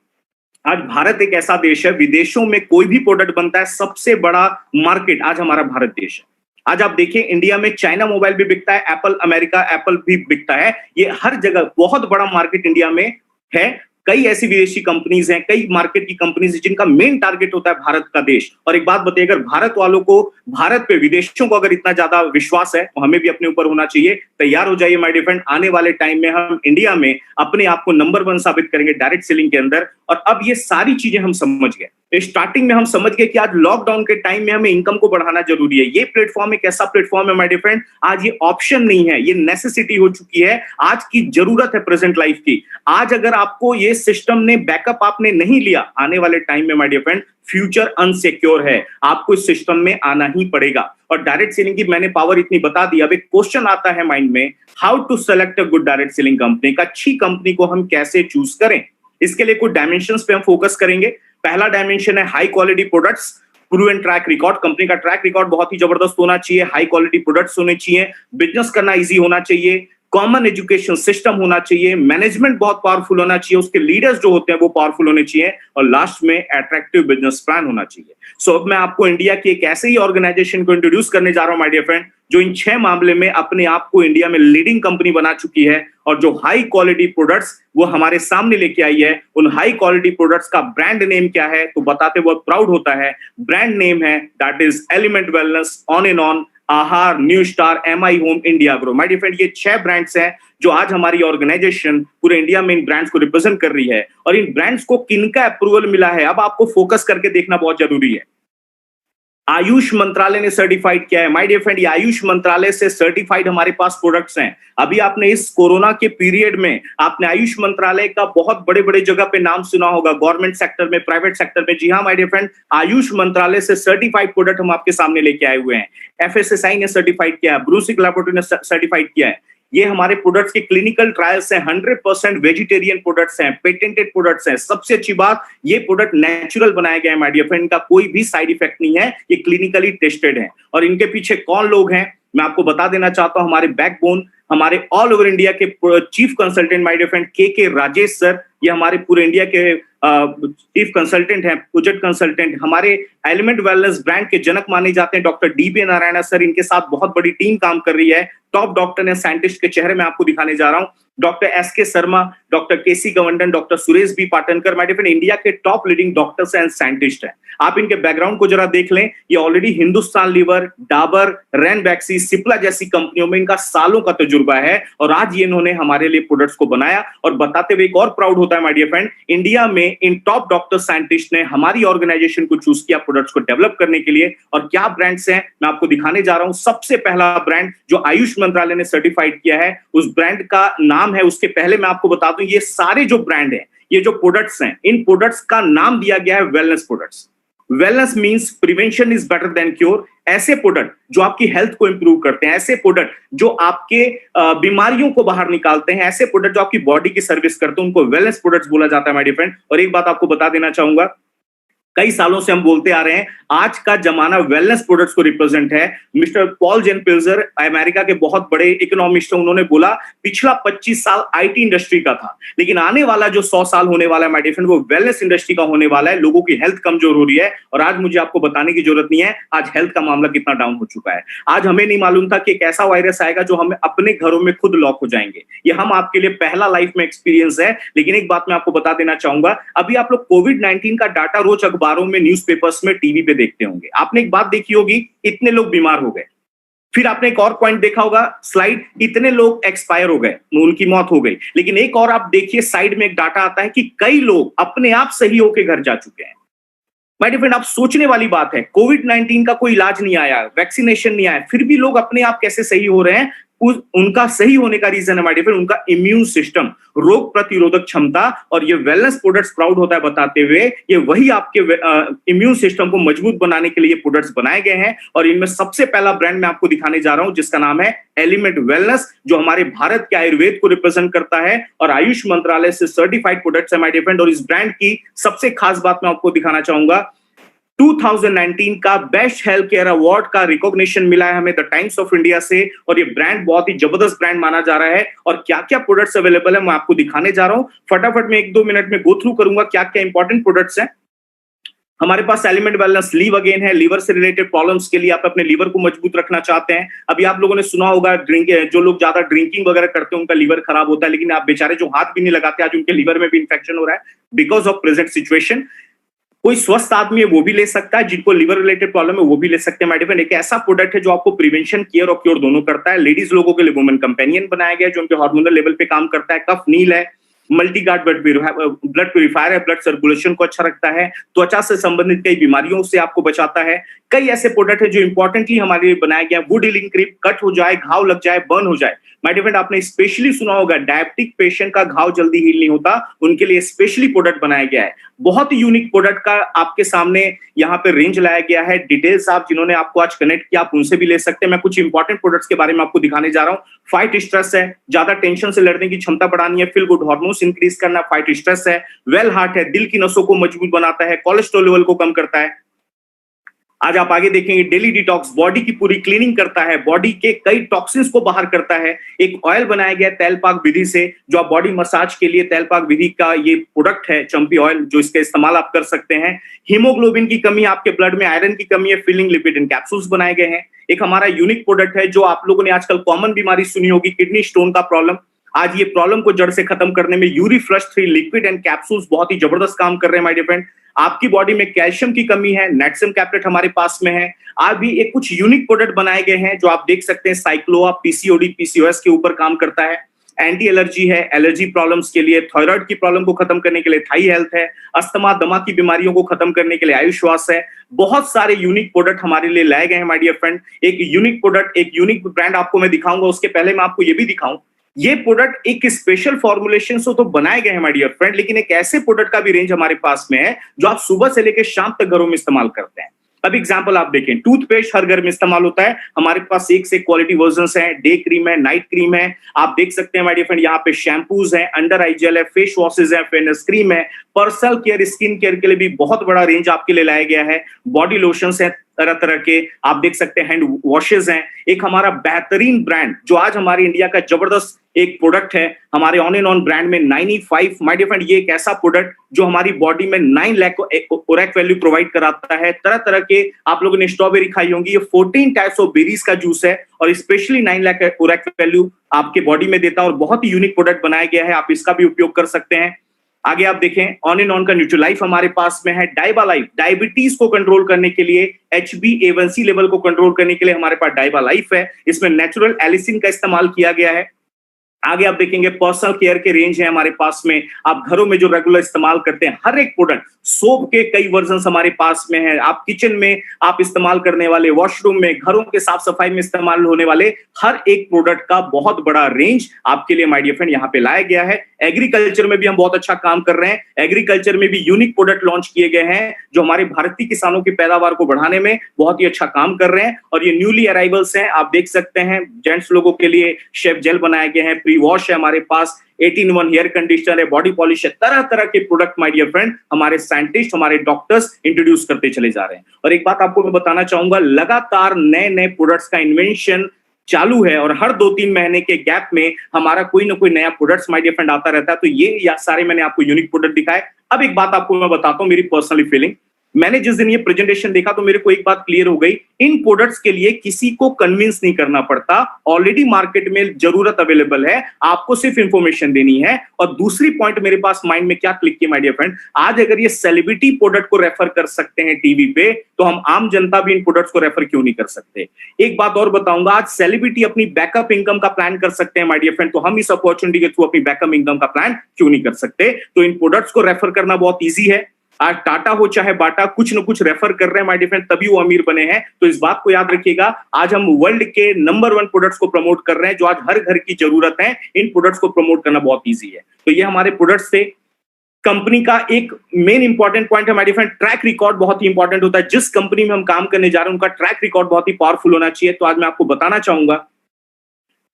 आज भारत एक ऐसा देश है, विदेशों में कोई भी प्रोडक्ट बनता है, सबसे बड़ा मार्केट आज हमारा भारत देश है। आज आप देखिए इंडिया में चाइना मोबाइल भी बिकता है, एप्पल अमेरिका एप्पल भी बिकता है, ये हर जगह बहुत बड़ा मार्केट इंडिया में है। कई ऐसी विदेशी कंपनीज हैं, कई मार्केट की कंपनीज हैं जिनका मेन टारगेट होता है भारत का देश। और एक बात बताइए, अगर भारत वालों को भारत पे विदेशों को अगर इतना ज्यादा विश्वास है तो हमें भी अपने ऊपर होना चाहिए। तैयार हो जाइए माय डियर फ्रेंड, आने वाले टाइम में हम इंडिया में अपने आप को नंबर 1 साबित करेंगे डायरेक्ट सेलिंग के अंदर। और अब ये सारी चीजें हम समझ गए, स्टार्टिंग में हम समझ गए कि आज लॉकडाउन के टाइम में हमें इनकम को बढ़ाना जरूरी है। ये प्लेटफॉर्म एक ऐसा प्लेटफॉर्म है माय डियर फ्रेंड, आज ये ऑप्शन नहीं है, ये नेसेसिटी हो चुकी है, आज की जरूरत है प्रेजेंट लाइफ की। आज अगर आपको ये सिस्टम ने बैकअप आपने नहीं लिया, आने वाले टाइम में my dear friend future unsecure है, आपको इस सिस्टम में आना ही पड़ेगा। और डायरेक्ट सेलिंग की मैंने पावर इतनी बता दी। अब एक क्वेश्चन आता है माइंड में, how to select a good direct selling company, एक अच्छी कंपनी को हम कैसे चूज करें? इसके लिए कुछ डायमेंशंस पे हम फोकस करेंगे। पहला डायमेंशन है high quality products, proven track record. Company का ट्रैक रिकॉर्ड बहुत ही जबरदस्त होना चाहिए, हाई क्वालिटी प्रोडक्ट्स होने चाहिए, बिजनेस करना इजी होना चाहिए, कॉमन एजुकेशन सिस्टम होना चाहिए, मैनेजमेंट बहुत पावरफुल होना चाहिए, उसके लीडर्स जो होते हैं वो पावरफुल होने चाहिए, और लास्ट में अट्रैक्टिव बिजनेस प्लान होना चाहिए। सो अब मैं आपको इंडिया की एक ऐसे ही ऑर्गेनाइजेशन को इंट्रोड्यूस करने जा रहा हूं माय डियर फ्रेंड, जो इन 6 मामले में अपने आप को इंडिया में लीडिंग कंपनी बना चुकी है और जो हाई क्वालिटी प्रोडक्ट्स वो हमारे सामने लेके आई है। उन हाई क्वालिटी प्रोडक्ट्स का ब्रांड नेम क्या है तो बताते बहुत प्राउड होता है। ब्रांड नेम है that is Element Wellness, On and On, Aahar, New Star, MI Home, India Grow. My dear friend, ये 6 ब्रांड्स हैं जो आज हमारी ऑर्गेनाइजेशन पूरे इंडिया में इन ब्रांड्स को रिप्रेजेंट कर रही है। और इन ब्रांड्स को किनका अप्रूवल मिला है, अब आपको फोकस करके देखना बहुत जरूरी है। आयुष मंत्रालय ने सर्टिफाइड किया है माय डियर फ्रेंड, ये आयुष मंत्रालय से सर्टिफाइड हमारे पास प्रोडक्ट्स हैं। अभी आपने इस कोरोना के पीरियड में आपने आयुष मंत्रालय का बहुत बड़े बड़े जगह पे नाम सुना होगा, गवर्नमेंट सेक्टर में, प्राइवेट सेक्टर में। जी हाँ माय डियर फ्रेंड, आयुष मंत्रालय से सर्टिफाइड प्रोडक्ट हम आपके सामने लेके आए हुए हैं। एफएसएसआई ने सर्टिफाइड किया है, ब्रूसिक लैबोरेटरी ने सर्टिफाइड किया है। ये हमारे प्रोडक्ट्स के क्लिनिकल ट्रायल्स हैं, 100% वेजिटेरियन प्रोडक्ट्स हैं, पेटेंटेड प्रोडक्ट्स हैं। सबसे अच्छी बात, ये प्रोडक्ट नेचुरल बनाए गए हैं माय डियर फ्रेंड, इनका कोई भी साइड इफेक्ट नहीं है, ये क्लिनिकली टेस्टेड है। और इनके पीछे कौन लोग हैं मैं आपको बता देना चाहता हूं। हमारे बैकबोन, हमारे ऑल ओवर इंडिया के chief consultant my dear friend K Rajesh sir, ये हमारे पूरे इंडिया के चीफ कंसल्टेंट हैं, प्रोजेक्ट कंसल्टेंट। हमारे एलिमेंट वेलनेस ब्रांड के जनक माने जाते हैं डॉक्टर डीबी नारायण सर, इनके साथ बहुत बड़ी टीम काम कर रही है। टॉप डॉक्टर एंड साइंटिस्ट के चेहरे मैं आपको दिखाने जा रहा हूं, doctor SK Sharma, doctor KC Gawandan, doctor Suresh B Patankar. My dear friend, India के top leading doctors and scientist हैं। आप इनके बैकग्राउंड को जरा देख लें, ये ऑलरेडी हिंदुस्तान लीवर, डाबर, रैनबैक्सी, सिप्ला जैसी कंपनियों में इनका सालों का तजुर्बा है और आज ये इन्होंने हमारे लिए प्रोडक्ट्स को बनाया। और बताते हुए एक और प्राउड होता है माय डियर फ्रेंड, इंडिया में इन टॉप डॉक्टर साइंटिस्ट ने हमारी ऑर्गेनाइजेशन को चूज किया प्रोडक्ट्स को डेवलप करने के लिए। और क्या ब्रांड्स हैं मैं आपको दिखाने जा रहा हूं। सबसे पहला ब्रांड जो आयुष मंत्रालय ने सर्टिफाइड किया है, उस ब्रांड का नाम है, उसके पहले मैं आपको बता दूं, ये सारे जो ब्रांड हैं, ये जो प्रोडक्ट्स हैं, इन प्रोडक्ट्स का नाम दिया गया है wellness products. Wellness means prevention is better than cure. ऐसे प्रोडक्ट जो आपकी हेल्थ को इंप्रूव करते हैं, ऐसे प्रोडक्ट जो आपके बीमारियों को बाहर निकालते हैं, ऐसे प्रोडक्ट जो आपकी बॉडी की सर्विस करते हैं, उनको वेलनेस प्रोडक्ट्स बोला जाता है माय डियर फ्रेंड। और एक बात आपको बता देना चाहूंगा, कई सालों से हम बोलते आ रहे हैं, आज का जमाना वेलनेस प्रोडक्ट्स को रिप्रेजेंट है। मिस्टर पॉल जेन पिल्जर अमेरिका के बहुत बड़े इकोनॉमिस्ट हैं, उन्होंने बोला पिछला 25 साल आईटी इंडस्ट्री का था, लेकिन आने वाला जो 100 साल होने वाला है माय डियर फ्रेंड, वो वेलनेस इंडस्ट्री का होने वाला है। लोगों की हेल्थ कमजोर हो रही है और आज मुझे आपको बताने की जरूरत नहीं है आज हेल्थ का मामला कितना डाउन हो चुका है। आज हमें नहीं मालूम था कि एक ऐसा वायरस आएगा जो हमें अपने घरों में खुद लॉक हो जाएंगे। ये हम आपके लिए पहला लाइफ में एक्सपीरियंस है। लेकिन एक बात मैं आपको बता देना चाहूंगा, अभी आप लोग कोविड-19 का डाटा रोज अखबारों में, न्यूज़पेपर्स में, टीवी पे देखते होंगे। आपने एक बात देखी होगी, इतने लोग बीमार हो गए। फिर आपने एक और पॉइंट देखा होगा स्लाइड, इतने लोग एक्सपायर हो गए, उनकी मौत हो गई। लेकिन एक और आप देखिए साइड में एक डाटा आता है कि कई लोग अपने आप सही होकर घर जा चुके हैं। माय डियर फ्रेंड, आप सोचने वाली बात है, कोविड-19 का कोई इलाज नहीं आया, वैक्सीनेशन नहीं आया, फिर भी लोग अपने आप कैसे सही हो रहे हैं? उनका सही होने का रीजन है माय डियर फ्रेंड, उनका इम्यून सिस्टम, रोग प्रतिरोधक क्षमता। और ये वेलनेस प्रोडक्ट्स प्राउड होता है बताते हुए, ये वही आपके इम्यून सिस्टम को मजबूत बनाने के लिए प्रोडक्ट्स बनाए गए हैं। और इनमें सबसे पहला ब्रांड मैं आपको दिखाने जा रहा हूं, जिसका नाम है एलिमेंट वेलनेस, जो हमारे भारत के आयुर्वेद को रिप्रेजेंट करता है और आयुष मंत्रालय से सर्टिफाइड प्रोडक्ट्स है माय डियर फ्रेंड। और इस ब्रांड की सबसे खास बात मैं आपको दिखाना चाहूंगा, 2019 का बेस्ट हेल्थ केयर अवार्ड का रिकॉग्निशन मिला है हमें द टाइम्स ऑफ इंडिया से। और ये ब्रांड बहुत ही जबरदस्त ब्रांड माना जा रहा है। और क्या क्या प्रोडक्ट्स अवेलेबल है मैं आपको दिखाने जा रहा हूं। फटाफट में 1-2 मिनट में गो थ्रू करूंगा क्या क्या इंपॉर्टेंट प्रोडक्ट्स हैं। हमारे पास एलिमेंट वेलनेस लीव अगेन है, लीवर से रिलेटेड प्रॉब्लम्स के लिए, आप अपने लीवर को मजबूत रखना चाहते हैं। अभी आप लोगों ने सुना होगा जो लोग ज्यादा ड्रिंकिंग वगैरह करते हैं उनका लीवर खराब होता है, लेकिन आप बेचारे जो हाथ भी नहीं लगाते, आज उनके लीवर में भी इंफेक्शन हो रहा है बिकॉज ऑफ प्रेजेंट सिचुएशन। कोई स्वस्थ आदमी है वो भी ले सकता है, जिनको लिवर रिलेटेड प्रॉब्लम है वो भी ले सकते हैं। मेडिफेंड एक ऐसा प्रोडक्ट है जो आपको प्रिवेंशन, केयर और क्योर दोनों करता है। लेडीज लोगों के लिए वुमेन कंपेनियन बनाया गया है जो उनके हार्मोनल लेवल पे काम करता है। कफ नील है, मल्टी गार्ड ब्लड प्यूरिफायर है, ब्लड सर्कुलेशन को अच्छा रखता है, त्वचा से संबंधित कई बीमारियों से आपको बचाता है। कई ऐसे प्रोडक्ट है जो इंपॉर्टेंटली हमारे लिए बनाया गया है। वुड हीलिंग क्रीम, कट हो जाए, घाव लग जाए, बर्न हो जाए, माय डियर फ्रेंड आपने स्पेशली सुना होगा डायबिटिक पेशेंट का घाव जल्दी हील नहीं होता, उनके लिए स्पेशली प्रोडक्ट बनाया गया है। बहुत ही यूनिक प्रोडक्ट का आपके सामने यहाँ पे रेंज लाया गया है। डिटेल्स आप जिन्होंने आपको आज कनेक्ट किया आप उनसे भी ले सकते हैं। मैं कुछ इंपॉर्टेंट प्रोडक्ट्स के बारे में आपको दिखाने जा रहा हूँ। फाइट स्ट्रेस है, ज्यादा टेंशन से लड़ने की क्षमता बढ़ानी है, फील गुड हार्मोन्स इंक्रीज करना, फाइट स्ट्रेस है। वेल हार्ट है, दिल की नसों को मजबूत बनाता है, कोलेस्ट्रॉल लेवल को कम करता है। आज आप आगे देखेंगे डेली डिटॉक्स, बॉडी की पूरी क्लीनिंग करता है, बॉडी के कई टॉक्सिन्स को बाहर करता है। एक ऑयल बनाया गया तैलपाक विधि से, जो आप बॉडी मसाज के लिए तैलपाक विधि का ये प्रोडक्ट है चंपी ऑयल, जो इसका इस्तेमाल आप कर सकते हैं। हीमोग्लोबिन की कमी, आपके ब्लड में आयरन की कमी है, फिलिंग लिपिड इन कैप्सूल्स बनाए गए हैं। एक हमारा यूनिक प्रोडक्ट है जो आप लोगों ने आजकल कॉमन बीमारी सुनी होगी, किडनी स्टोन का प्रॉब्लम। आज ये प्रॉब्लम को जड़ से खत्म करने में Yuri flush 3 liquid and capsules बहुत ही जबरदस्त काम कर रहे हैं माय डियर फ्रेंड। आपकी बॉडी में कैल्शियम की कमी है, नेटसम कैप्लेट हमारे पास में है। आज भी एक कुछ यूनिक प्रोडक्ट बनाए गए हैं जो आप देख सकते हैं। साइक्लोआ पीसीओडी पीसीओएस के ऊपर काम करता है। एंटी एलर्जी है, एलर्जी प्रॉब्लम्स के लिए, थायराइड की प्रॉब्लम को खत्म करने के लिए थाई हेल्थ है, अस्थमा दमा की बीमारियों को खत्म करने के लिए आयुश्वास है। बहुत सारे यूनिक प्रोडक्ट हमारे लिए लाए गए हैं माय डियर फ्रेंड। एक यूनिक प्रोडक्ट, एक यूनिक ब्रांड आपको मैं दिखाऊंगा, उसके पहले मैं आपको ये भी दिखाऊं, ये प्रोडक्ट एक स्पेशल फॉर्मुलेशन से तो बनाए गए हैं माय डियर फ्रेंड, लेकिन एक ऐसे प्रोडक्ट का भी रेंज हमारे पास में है जो आप सुबह से लेकर शाम तक घरों में इस्तेमाल करते हैं। अब एग्जांपल आप देखें, टूथपेस्ट हर घर में इस्तेमाल होता है, हमारे पास एक से क्वालिटी वर्जन्स हैं, डे क्रीम है, नाइट क्रीम है। आप देख सकते हैं माय डियर फ्रेंड, यहाँ पे शैम्पूज है, अंडर आई जेल है, फेस वॉशेज है, फेयरनेस क्रीम है। पर्सनल केयर, स्किन केयर के लिए भी बहुत बड़ा रेंज आपके लिए लाया गया है। बॉडी लोशंस है तरह तरह के, आप देख सकते हैं, हैंड वॉशेज हैं। एक हमारा बेहतरीन ब्रांड जो आज हमारे इंडिया का जबरदस्त एक प्रोडक्ट है, हमारे ऑन एंड ऑन ब्रांड में 9E5 माय डियर फ्रेंड, ये एक ऐसा प्रोडक्ट जो हमारी बॉडी में 9 लाख ओरेक वैल्यू प्रोवाइड कराता है। तरह तरह के, आप लोगों ने स्ट्रॉबेरी खाई होंगी, ये 14 टाइप्स ऑफ बेरीज का जूस है और स्पेशली 9 लाख ओरेक वैल्यू आपके बॉडी में देता है और बहुत ही यूनिक प्रोडक्ट बनाया गया है। आप इसका भी उपयोग कर सकते हैं। आगे आप देखें, ऑन एंड ऑन का न्यूट्रीलाइफ हमारे पास में है। डाइबा लाइफ, डायबिटीज को कंट्रोल करने के लिए, HbA1c लेवल को कंट्रोल करने के लिए हमारे पास डाइबा लाइफ है। इसमें नेचुरल एलिसिन का इस्तेमाल किया गया है। आगे आप देखेंगे पर्सनल केयर के रेंज है हमारे पास में, आप घरों में जो रेगुलर इस्तेमाल करते हैं हर एक प्रोडक्ट, सोप के कई वर्जन हमारे पास में है। आप किचन में आप इस्तेमाल करने वाले, वॉशरूम में, घरों के साफ सफाई में इस्तेमाल होने वाले हर एक प्रोडक्ट का बहुत बड़ा रेंज आपके लिए माय डियर फ्रेंड यहाँ पे लाया गया है। एग्रीकल्चर में भी हम बहुत अच्छा काम कर रहे हैं। एग्रीकल्चर में भी यूनिक प्रोडक्ट लॉन्च किए गए हैं जो हमारे भारतीय किसानों की पैदावार को बढ़ाने में बहुत ही अच्छा काम कर रहे हैं। और ये न्यूली अराइवल्स हैं, आप देख सकते हैं। जेंट्स लोगों के लिए शेफ जेल बनाए गए हैं, प्री वॉश है हमारे पास, 18-in-1 हेयर कंडीशनर है, बॉडी पॉलिश है। तरह तरह के प्रोडक्ट माय डियर फ्रेंड हमारे साइंटिस्ट, हमारे डॉक्टर्स इंट्रोड्यूस करते चले जा रहे हैं। और एक बात आपको मैं बताना चाहूंगा, लगातार नए नए प्रोडक्ट्स का इन्वेंशन चालू है और हर 2-3 महीने के गैप में हमारा कोई ना कोई नया प्रोडक्ट्स माय डियर फ्रेंड आता रहता है। तो ये सारे मैंने आपको यूनिक प्रोडक्ट दिखाए। अब एक बात आपको मैं बताता हूं, मेरी पर्सनली फीलिंग, मैंने जिस दिन ये प्रेजेंटेशन देखा तो मेरे को एक बात क्लियर हो गई, इन प्रोडक्ट्स के लिए किसी को कन्विंस नहीं करना पड़ता। ऑलरेडी मार्केट में जरूरत अवेलेबल है, आपको सिर्फ इंफॉर्मेशन देनी है। और दूसरी पॉइंट मेरे पास माइंड में क्या क्लिक की माय डियर फ्रेंड, आज अगर ये सेलिब्रिटी प्रोडक्ट को रेफर कर सकते हैं टीवी पे, तो हम आम जनता भी इन प्रोडक्ट्स को रेफर क्यों नहीं कर सकते। एक बात और बताऊंगा, आज सेलिब्रिटी अपनी बैकअप इनकम का प्लान कर सकते हैं माय डियर फ्रेंड, तो हम इस अपॉर्चुनिटी के थ्रू अपनी बैकअप इनकम का प्लान क्यों नहीं कर सकते। तो इन प्रोडक्ट्स को रेफर करना बहुत ईजी है। आज टाटा हो चाहे बाटा, कुछ न कुछ रेफर कर रहे हैं माय डियर फ्रेंड, तभी वो अमीर बने हैं। तो इस बात को याद रखिएगा, आज हम वर्ल्ड के नंबर 1 प्रोडक्ट्स को प्रमोट कर रहे हैं, जो आज हर घर की जरूरत है। इन प्रोडक्ट्स को प्रमोट करना बहुत ईजी है। तो ये हमारे प्रोडक्ट्स थे। कंपनी का एक मेन इंपॉर्टेंट पॉइंट है my dear friend, track record बहुत ही इंपॉर्टेंट होता है। जिस कंपनी में हम काम करने जा रहे हैं उनका ट्रैक रिकॉर्ड बहुत ही पावरफुल होना चाहिए। तो आज मैं आपको बताना चाहूंगा,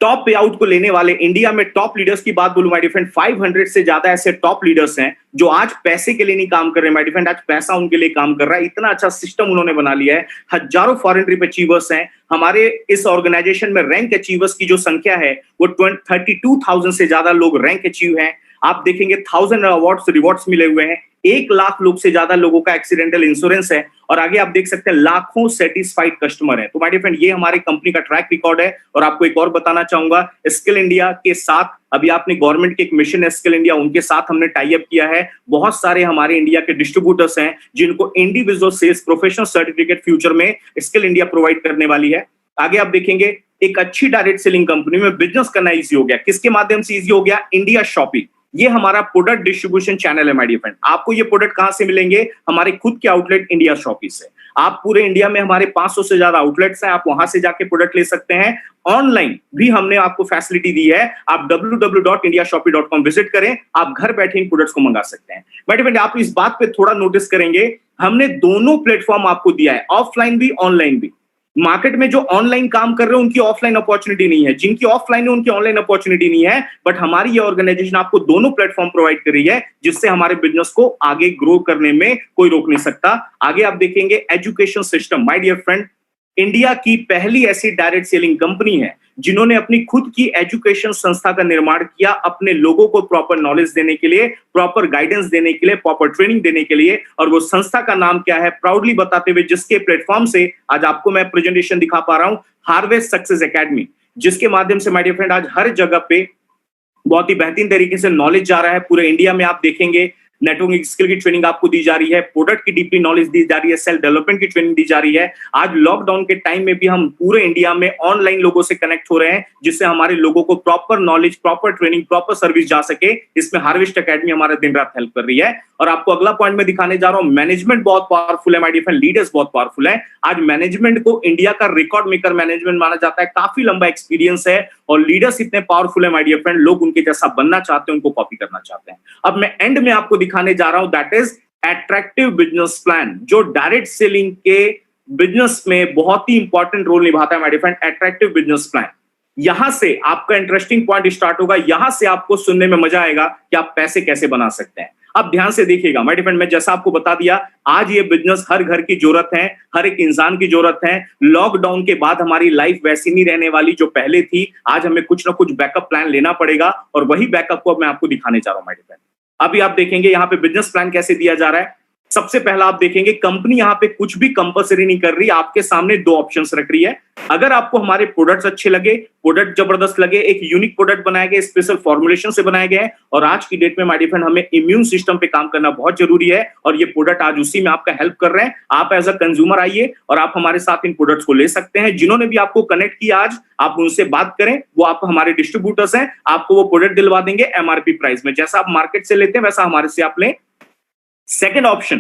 टॉप पे आउट को लेने वाले इंडिया में टॉप लीडर्स की बात बोलूं माय डियर फ्रेंड, 500 से ज्यादा ऐसे टॉप लीडर्स हैं जो आज पैसे के लिए नहीं काम कर रहे हैं माय डियर फ्रेंड, आज पैसा उनके लिए काम कर रहा है। इतना अच्छा सिस्टम उन्होंने बना लिया है। हजारों फॉरेन ट्रिप अचीवर्स हैं हमारे इस ऑर्गेनाइजेशन में। रैंक अचीवर्स की जो संख्या है वो 32,000 से ज्यादा लोग रैंक अचीव हैं। आप देखेंगे 1000 अवार्ड्स रिवॉर्ड्स मिले हुए हैं। 1 लाख लोग से ज्यादा लोगों का एक्सीडेंटल इंश्योरेंस है। और आगे आप देख सकते हैं लाखों सेटिस्फाइड कस्टमर हैं। तो माय डियर फ्रेंड, ये हमारे कंपनी का ट्रैक रिकॉर्ड है। और आपको एक और बताना चाहूंगा, स्किल इंडिया के साथ अभी आपने गवर्नमेंट के एक मिशन है स्किल इंडिया, उनके साथ हमने टाई अप किया है। बहुत सारे हमारे इंडिया के डिस्ट्रीब्यूटर्स हैं जिनको individual cells professional certificate future में स्किल इंडिया प्रोवाइड करने वाली है। आगे आप देखेंगे एक अच्छी डायरेक्ट सेलिंग कंपनी में बिजनेस करना ईजी हो गया। किसके माध्यम से ईजी हो गया? India shopping. ये हमारा प्रोडक्ट डिस्ट्रीब्यूशन चैनल है माय डियर फ्रेंड। आपको ये प्रोडक्ट कहां से मिलेंगे? हमारे खुद के आउटलेट इंडिया शॉपी से। आप पूरे इंडिया में हमारे 500 से ज्यादा आउटलेट्स हैं, आप वहां से जाके प्रोडक्ट ले सकते हैं। ऑनलाइन भी हमने आपको फैसिलिटी दी है। आप www.indiashopee.com विजिट करें, आप घर बैठे इन प्रोडक्ट्स को मंगा सकते हैं। माय डियर फ्रेंड, आप इस बात पे थोड़ा नोटिस करेंगे, हमने दोनों प्लेटफॉर्म आपको दिया है, ऑफलाइन भी ऑनलाइन भी। मार्केट में जो ऑनलाइन काम कर रहे हैं उनकी ऑफलाइन अपॉर्चुनिटी नहीं है, जिनकी ऑफलाइन है उनकी ऑनलाइन अपॉर्चुनिटी नहीं है। बट हमारी ये ऑर्गेनाइजेशन आपको दोनों प्लेटफॉर्म प्रोवाइड कर रही है, जिससे हमारे बिजनेस को आगे ग्रो करने में कोई रोक नहीं सकता। आगे आप देखेंगे education system. My dear friend, India की पहली ऐसी डायरेक्ट सेलिंग कंपनी है जिन्होंने अपनी खुद की एजुकेशन संस्था का निर्माण किया, अपने लोगों को प्रॉपर नॉलेज देने के लिए, प्रॉपर गाइडेंस देने के लिए, प्रॉपर ट्रेनिंग देने के लिए। और वो संस्था का नाम क्या है, प्राउडली बताते हुए, जिसके प्लेटफॉर्म से आज आपको मैं प्रेजेंटेशन दिखा पा रहा हूं, हार्वेस्ट सक्सेस एकेडमी, जिसके माध्यम से माय डियर फ्रेंड आज हर जगह पे बहुत ही बेहतरीन तरीके से नॉलेज जा रहा है। पूरे इंडिया में आप देखेंगे नेटवर्किंग स्किल की ट्रेनिंग आपको दी जा रही है, प्रोडक्ट की डीपली नॉलेज दी जा रही है, सेल्फ डेवलपमेंट की ट्रेनिंग दी जा रही है। आज लॉकडाउन के टाइम में भी हम पूरे इंडिया में ऑनलाइन लोगों से कनेक्ट हो रहे हैं, जिससे हमारे लोगों को proper knowledge, proper training, proper service जा सके। इसमें हार्वेस्ट एकेडमी हमारा दिन रात हेल्प कर रही है। और आपको अगला पॉइंट में दिखाने जा रहा हूं, मैनेजमेंट बहुत पावरफुल है माय डियर फ्रेंड, लीडर्स बहुत पावरफुल है। आज मैनेजमेंट को इंडिया का रिकॉर्ड मेकर मैनेजमेंट माना जाता है, काफी लंबा एक्सपीरियंस है। और लीडर्स इतने पावरफुल है माय डियर फ्रेंड, लोग उनके जैसा बनना चाहते हैं, उनको कॉपी करना चाहते हैं। अब मैं एंड में आपको दिखाने जा रहा हूं, that is attractive business plan, जो डायरेक्ट सेलिंग के बिजनेस में बहुत ही इंपॉर्टेंट रोल निभाता है my dear friend. Attractive business plan, यहां से आपका इंटरेस्टिंग पॉइंट स्टार्ट होगा। यहां से आपको सुनने में मजा आएगा कि आप पैसे कैसे बना सकते हैं। अब ध्यान से देखिएगा माय डियर फ्रेंड, मैं जैसा आपको बता दिया, आज ये बिजनेस हर घर की जरूरत है, हर एक इंसान की जरूरत है। लॉकडाउन के बाद हमारी लाइफ वैसी नहीं रहने वाली जो पहले थी। आज हमें कुछ ना कुछ बैकअप प्लान लेना पड़ेगा, और वही बैकअप को मैं आपको दिखाने जा रहा हूं माय डियर फ्रेंड। अभी आप देखेंगे यहाँ पे बिजनेस प्लान कैसे दिया जा रहा है। सबसे पहला आप देखेंगे, कंपनी यहाँ पे कुछ भी कंपलसरी नहीं कर रही, आपके सामने 2 ऑप्शंस रख रही है। अगर आपको हमारे प्रोडक्ट्स अच्छे लगे, प्रोडक्ट जबरदस्त लगे, एक यूनिक प्रोडक्ट बनाए गए, स्पेशल फॉर्मुलेशन से बनाए गए हैं। और आज की डेट में माय डियर फ्रेंड, हमें इम्यून सिस्टम पे काम करना बहुत जरूरी है, और ये प्रोडक्ट आज उसी में आपका हेल्प कर रहे हैं। आप एज अ कंज्यूमर आइए और आप हमारे साथ इन प्रोडक्ट्स को ले सकते हैं। जिन्होंने भी आपको कनेक्ट किया आज, आप उनसे बात करें, वो आप हमारे डिस्ट्रीब्यूटर्स हैं, आपको वो प्रोडक्ट दिलवा देंगे एमआरपी प्राइस में। जैसा आप मार्केट से लेते हैं वैसा हमारे से आप लें। सेकेंड ऑप्शन,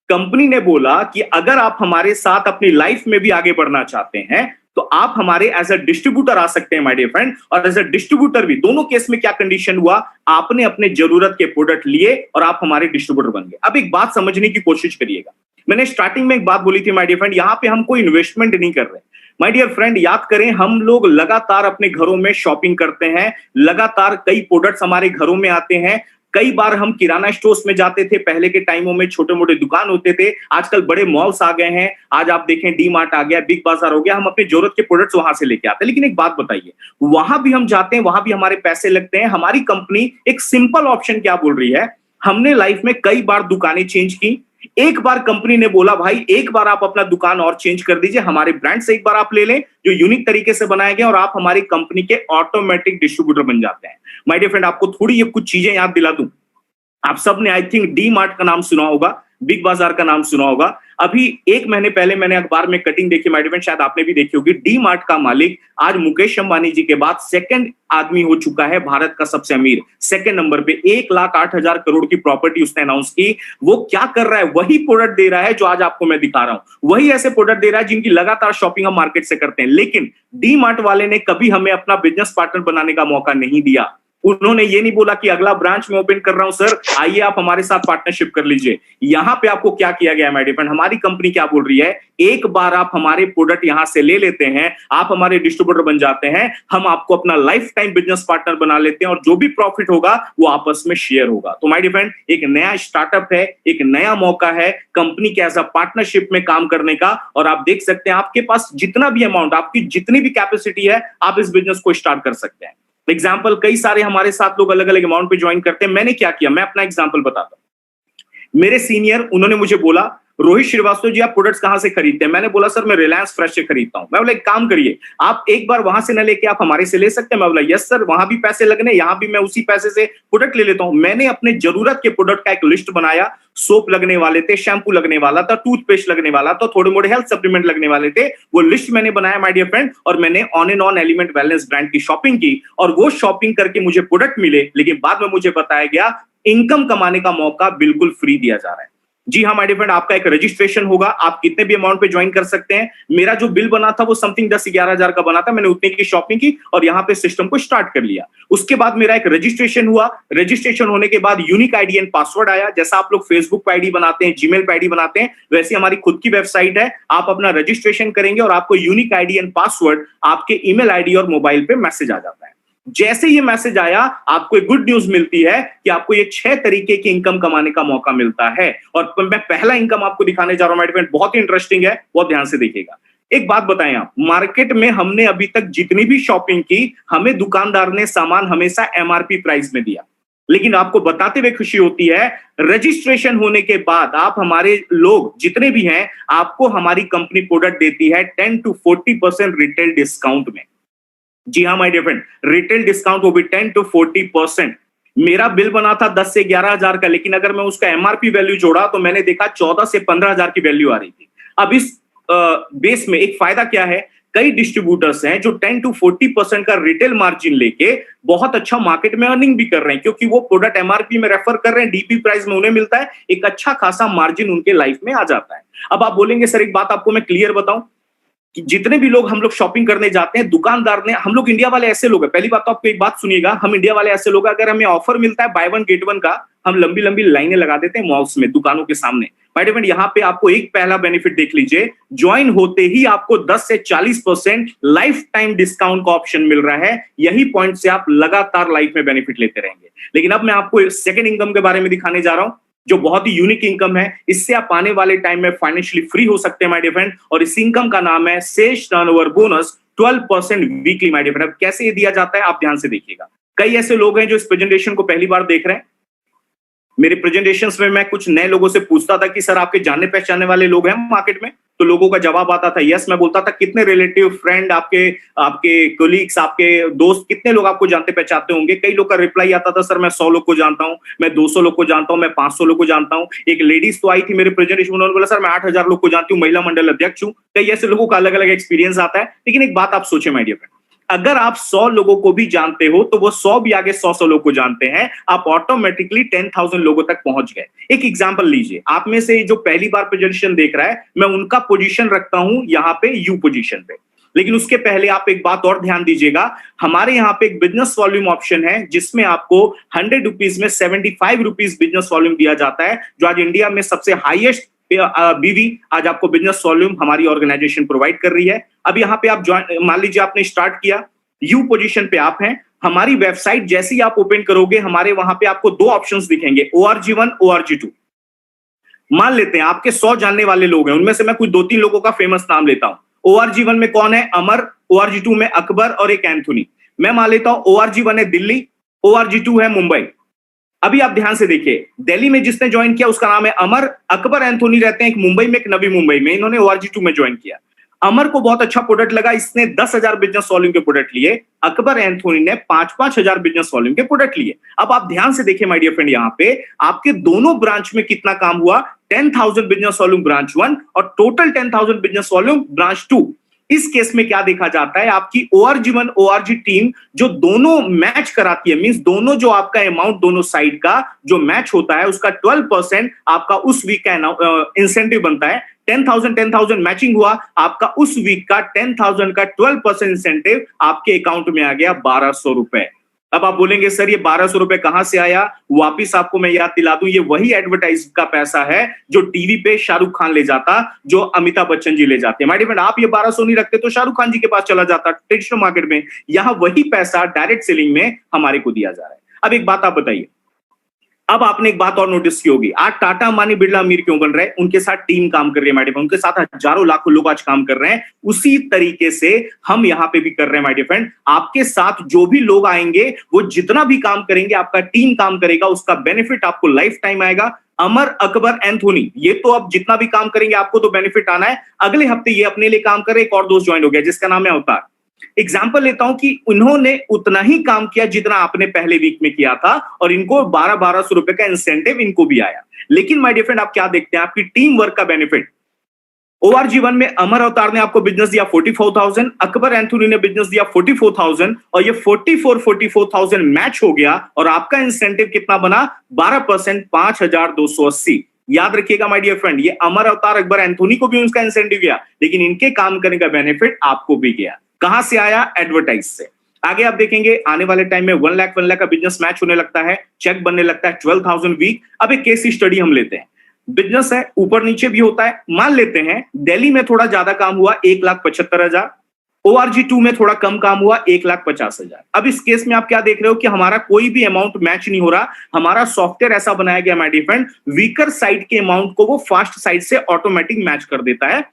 कंपनी ने बोला कि अगर आप हमारे साथ अपनी लाइफ में भी आगे बढ़ना चाहते हैं तो आप हमारे एज अ डिस्ट्रीब्यूटर आ सकते हैं माय डियर फ्रेंड। और एज अ डिस्ट्रीब्यूटर भी, दोनों केस में क्या कंडीशन हुआ, आपने अपने जरूरत के प्रोडक्ट लिए और आप हमारे डिस्ट्रीब्यूटर बन गए। अब एक बात समझने की कोशिश करिएगा, मैंने स्टार्टिंग में एक बात बोली थी माय डियर फ्रेंड, यहां पे हम कोई इन्वेस्टमेंट नहीं कर रहे। माय डियर फ्रेंड, याद करें, हम लोग लगातार अपने घरों में शॉपिंग करते हैं, लगातार कई प्रोडक्ट्स हमारे घरों में आते हैं। कई बार हम किराना स्टोर्स में जाते थे, पहले के टाइमों में छोटे मोटे दुकान होते थे, आजकल बड़े मॉल्स आ गए हैं। आज आप देखें डी मार्ट आ गया, बिग बाजार हो गया, हम अपनी जरूरत के प्रोडक्ट्स वहां से लेके आते हैं। लेकिन एक बात बताइए, वहां भी हम जाते हैं, वहां भी हमारे पैसे लगते हैं। हमारी कंपनी एक सिंपल ऑप्शन क्या बोल रही है, हमने लाइफ में कई बार दुकानें चेंज की। एक बार कंपनी ने बोला, भाई एक बार आप अपना दुकान और चेंज कर दीजिए, हमारे ब्रांड से एक बार आप ले लें जो यूनिक तरीके से बनाए गए, और आप हमारी कंपनी के ऑटोमेटिक डिस्ट्रीब्यूटर बन जाते हैं। माय डियर फ्रेंड, आपको थोड़ी ये कुछ चीजें याद दिला दूं। आप सबने आई थिंक डी मार्ट का नाम सुना होगा, बिग बाजार का नाम सुना होगा। अभी एक महीने पहले मैंने अखबार में कटिंग देखी माय डियर फ्रेंड, शायद आपने भी देखी होगी, डी मार्ट का मालिक आज मुकेश अंबानी जी के बाद सेकंड आदमी हो चुका है, भारत का सबसे अमीर सेकंड नंबर पे। 1,08,000 करोड़ की प्रॉपर्टी उसने अनाउंस की। वो क्या कर रहा है? वही प्रोडक्ट दे रहा है जो आज आपको मैं दिखा रहा हूं, वही ऐसे प्रोडक्ट दे रहा है जिनकी लगातार शॉपिंग हम मार्केट से करते हैं। लेकिन डी मार्ट वाले ने कभी हमें अपना बिजनेस पार्टनर बनाने का मौका नहीं दिया। उन्होंने ये नहीं बोला कि अगला ब्रांच में ओपन कर रहा हूं सर, आइए आप हमारे साथ पार्टनरशिप कर लीजिए। यहां पे आपको क्या किया गया है माय डियर फ्रेंड, हमारी कंपनी क्या बोल रही है, एक बार आप हमारे प्रोडक्ट यहां से ले लेते हैं, आप हमारे डिस्ट्रीब्यूटर बन जाते हैं, हम आपको अपना लाइफ टाइम बिजनेस पार्टनर बना लेते हैं और जो भी प्रॉफिट होगा वो आपस में शेयर होगा। तो माय डियर फ्रेंड, एक नया स्टार्टअप है, एक नया मौका है कंपनी के एज अ पार्टनरशिप में काम करने का। और आप देख सकते हैं आपके पास जितना भी अमाउंट, आपकी जितनी भी कैपेसिटी है, आप इस बिजनेस को स्टार्ट कर सकते हैं। एग्जाम्पल, कई सारे हमारे साथ लोग अलग अलग अमाउंट पे ज्वाइन करते हैं। मैंने क्या किया, मैं अपना एग्जाम्पल बताता हूं। मेरे सीनियर, उन्होंने मुझे बोला, रोहित श्रीवास्तव जी आप प्रोडक्ट्स कहां से खरीदते हैं? मैंने बोला सर मैं रिलायंस फ्रेश से खरीदता हूं। मैं बोला एक काम करिए, आप एक बार वहां से न लेके आप हमारे से ले सकते हैं? मैं बोला यस सर, वहां भी पैसे लगने, यहां भी मैं उसी पैसे से प्रोडक्ट ले लेता हूं। मैंने अपने जरूरत के प्रोडक्ट का एक लिस्ट बनाया। सोप लगने वाले थे, शैम्पू लगने वाला था, टूथपेस्ट लगने वाला था, थोड़े मोड़े हेल्थ सप्लीमेंट लगने वाले थे। वो लिस्ट मैंने बनाया माय डियर फ्रेंड, और मैंने on and on element wellness brand की शॉपिंग की। और वो शॉपिंग करके मुझे प्रोडक्ट मिले, लेकिन बाद में मुझे बताया गया इनकम कमाने का मौका बिल्कुल फ्री दिया जा रहा है। जी हाँ माय डियर फ्रेंड, आपका एक रजिस्ट्रेशन होगा, आप कितने भी अमाउंट पे ज्वाइन कर सकते हैं। मेरा जो बिल बना था वो समथिंग 10-11 हजार का बना था। मैंने उतने की शॉपिंग की और यहाँ पे सिस्टम को स्टार्ट कर लिया। उसके बाद मेरा एक रजिस्ट्रेशन हुआ। रजिस्ट्रेशन होने के बाद यूनिक आईडी एंड पासवर्ड आया। जैसा आप लोग फेसबुक पे आईडी बनाते हैं, जीमेल पे आईडी बनाते हैं, वैसे हमारी खुद की वेबसाइट है। आप अपना रजिस्ट्रेशन करेंगे और आपको यूनिक आईडी एंड पासवर्ड आपके ईमेल आईडी और मोबाइल पे मैसेज आ जाता है। जैसे ये मैसेज आया, आपको एक गुड न्यूज मिलती है कि आपको ये 6 तरीके की इनकम कमाने का मौका मिलता है। और मैं पहला इनकम आपको दिखाने जा रहा हूं माय डियर फ्रेंड, बहुत ही इंटरेस्टिंग है, बहुत ध्यान से देखिएगा। एक बात बताएं आप, मार्केट में हमने अभी तक जितनी भी शॉपिंग की, हमें दुकानदार ने सामान हमेशा एमआरपी प्राइस में दिया। लेकिन आपको बताते हुए खुशी होती है, रजिस्ट्रेशन होने के बाद आप हमारे लोग जितने भी हैं, आपको हमारी कंपनी प्रोडक्ट देती है 10 to 40% रिटेल डिस्काउंट में। जी हाँ my dear friend, retail discount वो भी 10 to 40%। मेरा बिल बना था 10 से 11 हजार का, लेकिन अगर मैं उसका एमआरपी वैल्यू जोड़ा तो मैंने देखा 14 से 15 हजार की वैल्यू आ रही थी। अब इस बेस में एक फायदा क्या है, कई डिस्ट्रीब्यूटर्स हैं जो 10 to 40% का रिटेल मार्जिन लेके बहुत अच्छा मार्केट में अर्निंग भी कर रहे हैं, क्योंकि वो प्रोडक्ट एमआरपी में रेफर कर रहे हैं, डीपी प्राइस में उन्हें मिलता है, एक अच्छा खासा मार्जिन उनके लाइफ में आ जाता है। अब आप बोलेंगे सर एक बात आपको मैं क्लियर बताऊं कि जितने भी लोग हम लोग शॉपिंग करने जाते हैं, दुकानदार ने, हम लोग इंडिया वाले ऐसे लोग हैं, पहली बात तो आपको एक बात सुनिएगा, हम इंडिया वाले ऐसे लोग, अगर हमें ऑफर मिलता है बाय वन गेट वन का, हम लंबी लंबी लाइनें लगा देते हैं मॉल्स में, दुकानों के सामने। माय डियर फ्रेंड, यहाँ पे आपको एक पहला बेनिफिट देख लीजिए, ज्वाइन होते ही आपको 10 से 40% लाइफ टाइम डिस्काउंट का ऑप्शन मिल रहा है। यही पॉइंट से आप लगातार लाइफ में बेनिफिट लेते रहेंगे। लेकिन अब मैं आपको सेकंड इनकम के बारे में दिखाने जा रहा हूं, जो बहुत ही यूनिक इनकम है। इससे आप आने वाले टाइम में फाइनेंशियली फ्री हो सकते हैं माय डियर फ्रेंड। और इस इनकम का नाम है sales turnover bonus 12% weekly my dear friend. कैसे ये दिया जाता है आप ध्यान से देखिएगा। कई ऐसे लोग हैं जो इस प्रेजेंटेशन को पहली बार देख रहे हैं। मेरे प्रेजेंटेशंस में मैं कुछ नए लोगों से पूछता था कि सर आपके जानने पहचानने वाले लोग हैं मार्केट में, तो लोगों का जवाब आता था यस। मैं बोलता था कितने रिलेटिव, फ्रेंड, आपके कोलीग्स, आपके दोस्त, कितने लोग आपको जानते पहचानते होंगे? कई लोग का रिप्लाई आता था सर मैं 100 लोग को जानता हूं, मैं 200 लोग को जानता हूं, मैं 500 लोग को जानता हूं। एक लेडीज तो आई थी मेरे प्रेजेंटेशन, उन्होंने बोला सर मैं 8,000 लोग को जानती हूँ, महिला मंडल अध्यक्ष हूं। कई ऐसे लोगों का अलग अलग एक्सपीरियंस आता है। लेकिन एक बात आप सोचे माय डियर फ्रेंड, अगर आप 100 लोगों को भी जानते हो तो वो 100 भी आगे 100 लोग को जानते हैं, आप ऑटोमेटिकली 10,000 लोगों तक पहुंच गए। एक एग्जांपल लीजिए, आप में से जो पहली बार प्रेजेंटेशन देख रहा है, मैं उनका पोजीशन रखता हूं यहां पे यू पोजीशन पे। लेकिन उसके पहले आप एक बात और ध्यान दीजिएगा, हमारे यहाँ पे एक बिजनेस वॉल्यूम ऑप्शन है जिसमें आपको 100 रुपीज में 75 रुपीज बिजनेस वॉल्यूम दिया जाता है, जो आज इंडिया में सबसे हाईएस्ट बीवी आज आपको बिजनेस वॉल्यूम हमारी ऑर्गेनाइजेशन प्रोवाइड कर रही है। अब यहाँ पे आप मान लीजिए आपने स्टार्ट किया, यू पोजीशन पे आप हैं। हमारी वेबसाइट जैसे ही आप ओपन करोगे, हमारे वहां पे आपको 2 ऑप्शंस दिखेंगे, ORG1, ORG2। मान लेते हैं आपके 100 जानने वाले लोग हैं, उनमें से मैं कुछ 2-3 लोगों का फेमस नाम लेता हूं। ORG1 में कौन है? अमर। ORG2 में अकबर और एक एंथोनी। मैं मान लेता हूं ORG1 है दिल्ली, ORG2 है मुंबई। अभी आप ध्यान से देखिए, दिल्ली में जिसने ज्वाइन किया उसका नाम है अमर, अकबर एंथोनी रहते हैं एक मुंबई में, एक नवी मुंबई में, इन्होंने ORG2 में ज्वाइन किया। अमर को बहुत अच्छा प्रोडक्ट लगा, इसने 10,000 बिजनेस वॉल्यूम के प्रोडक्ट लिए। अकबर एंथोनी ने 5-5 हजार बिजनेस वॉल्यूम के प्रोडक्ट लिए। अब आप ध्यान से देखिए माय डियर फ्रेंड, यहां पे आपके दोनों ब्रांच में कितना काम हुआ, 10,000 बिजनेस वॉल्यूम ब्रांच 1 और टोटल 10,000 बिजनेस वॉल्यूम ब्रांच 2। इस केस में क्या देखा जाता है, आपकी ORG1 ORG टीम जो दोनों मैच कराती है, मींस दोनों जो आपका अमाउंट दोनों साइड का जो मैच होता है उसका 12% आपका उस वीक का इंसेंटिव बनता है। 10,000 मैचिंग हुआ, आपका उस वीक का 10,000 का 12% इंसेंटिव आपके अकाउंट में आ गया 1,200 रुपए। अब आप बोलेंगे सर ये 1,200 रुपए कहां से आया, वापिस आपको मैं याद दिला दूं, ये वही एडवर्टाइज का पैसा है जो टीवी पे शाहरुख खान ले जाता, जो अमिताभ बच्चन जी ले जाते हैं। माय डियर फ्रेंड, आप ये 1,200 नहीं रखते तो शाहरुख खान जी के पास चला जाता ट्रेडिशनल मार्केट में। यहां वही पैसा डायरेक्ट सेलिंग में हमारे को दिया जा रहा है। अब एक बात आप बताइए, अब आपने एक बात और नोटिस की होगी, आज टाटा अंबानी बिरला अमीर क्यों बन रहे हैं, उनके साथ टीम काम कर रही है माय डियर फ्रेंड, उनके साथ हजारों लाखों लोग आज काम कर रहे हैं। उसी तरीके से हम यहां पे भी कर रहे हैं माय डियर फ्रेंड। आपके साथ जो भी लोग आएंगे वो जितना भी काम करेंगे, आपका टीम काम करेगा, उसका बेनिफिट आपको लाइफ टाइम आएगा। अमर, अकबर, एंथोनी, ये तो अब जितना भी काम करेंगे आपको तो बेनिफिट आना है। अगले हफ्ते ये अपने लिए काम कर रहे, एक और दोस्त ज्वाइन हो गया जिसका नाम है अवतार। एग्जाम्पल लेता हूं कि उन्होंने उतना ही काम किया जितना आपने पहले वीक में किया था और इनको 1,200 रुपए का इंसेंटिव इनको भी आया। लेकिन माय डियर फ्रेंड, आप क्या देखते हैं, आपकी टीम वर्क का बेनिफिट। ORG1 में अमर अवतार ने आपको बिजनेस दिया 44,000, अकबर एंथोनी ने बिजनेस दिया 44,000 और ये 44,000 मैच हो गया और आपका इंसेंटिव कितना बना, 12%, 5,280। याद रखिएगा माय डियर फ्रेंड, ये अमर अवतार, अकबर एंथोनी को भी उनका इंसेंटिव गया, लेकिन इनके काम करने का बेनिफिट आपको भी गया। कहां से आया, एडवर्टाइज से। आगे आप देखेंगे आने वाले टाइम में 1 लाख का बिजनेस मैच होने लगता है, चेक बनने लगता है 12,000 वीक। अब एक केस स्टडी हम लेते हैं, बिजनेस है ऊपर नीचे भी होता है। मान लेते हैं दिल्ली में थोड़ा ज्यादा काम हुआ, 1,75,000। ORG2 में थोड़ा कम काम हुआ, 1,50,000। अब इस केस में आप क्या देख रहे हो कि हमारा कोई भी अमाउंट मैच नहीं हो रहा। हमारा सॉफ्टवेयर ऐसा बनाया गया my dear friend, weaker side के अमाउंट को वो फास्ट साइड से ऑटोमेटिक मैच कर देता है।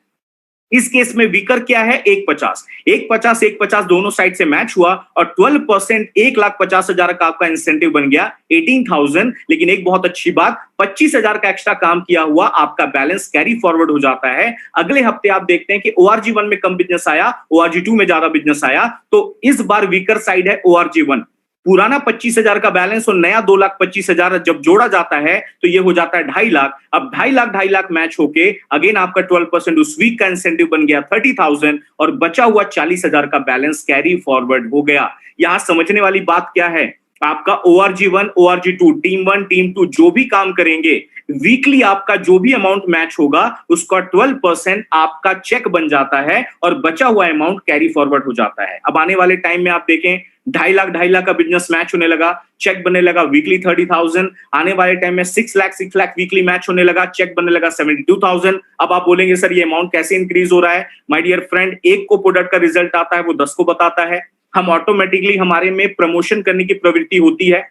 इस केस में वीकर क्या है, 150, 150, 150 दोनों साइड से मैच हुआ और 12%, 1,50,000 का आपका इंसेंटिव बन गया 18,000। लेकिन एक बहुत अच्छी बात, 25,000 का एक्स्ट्रा काम किया हुआ आपका बैलेंस कैरी फॉरवर्ड हो जाता है। अगले हफ्ते आप देखते हैं कि ORG1 में कम बिजनेस आया, ORG2 में ज्यादा बिजनेस आया, तो इस बार वीकर साइड है ORG1। पुराना 25,000 का बैलेंस और नया 2,25,000 जब जोड़ा जाता है तो ये हो जाता है 2.5 लाख। अब 2.5 लाख मैच होके अगेन आपका 12% उस वीक का इंसेंटिव बन गया 30,000 और बचा हुआ 40,000 का बैलेंस कैरी फॉरवर्ड हो गया। यहां समझने वाली बात क्या है, आपका ORG1 ORG2 टीम 1 टीम 2 जो भी काम करेंगे, वीकली आपका जो भी अमाउंट मैच होगा उसका 12% आपका चेक बन जाता है और बचा हुआ अमाउंट कैरी फॉरवर्ड हो जाता है। अब आने वाले टाइम में आप देखें 2.5 लाख का बिजनेस मैच होने लगा, चेक बनने लगा वीकली 30,000। आने वाले टाइम में 6 लाख वीकली मैच होने लगा, चेक बनने लगा 72,000। अब आप बोलेंगे सर ये अमाउंट कैसे इंक्रीज हो रहा है। माय डियर फ्रेंड, एक को प्रोडक्ट का रिजल्ट आता है वो 10 को बताता है। हम ऑटोमेटिकली हमारे में प्रमोशन करने की प्रवृत्ति होती है।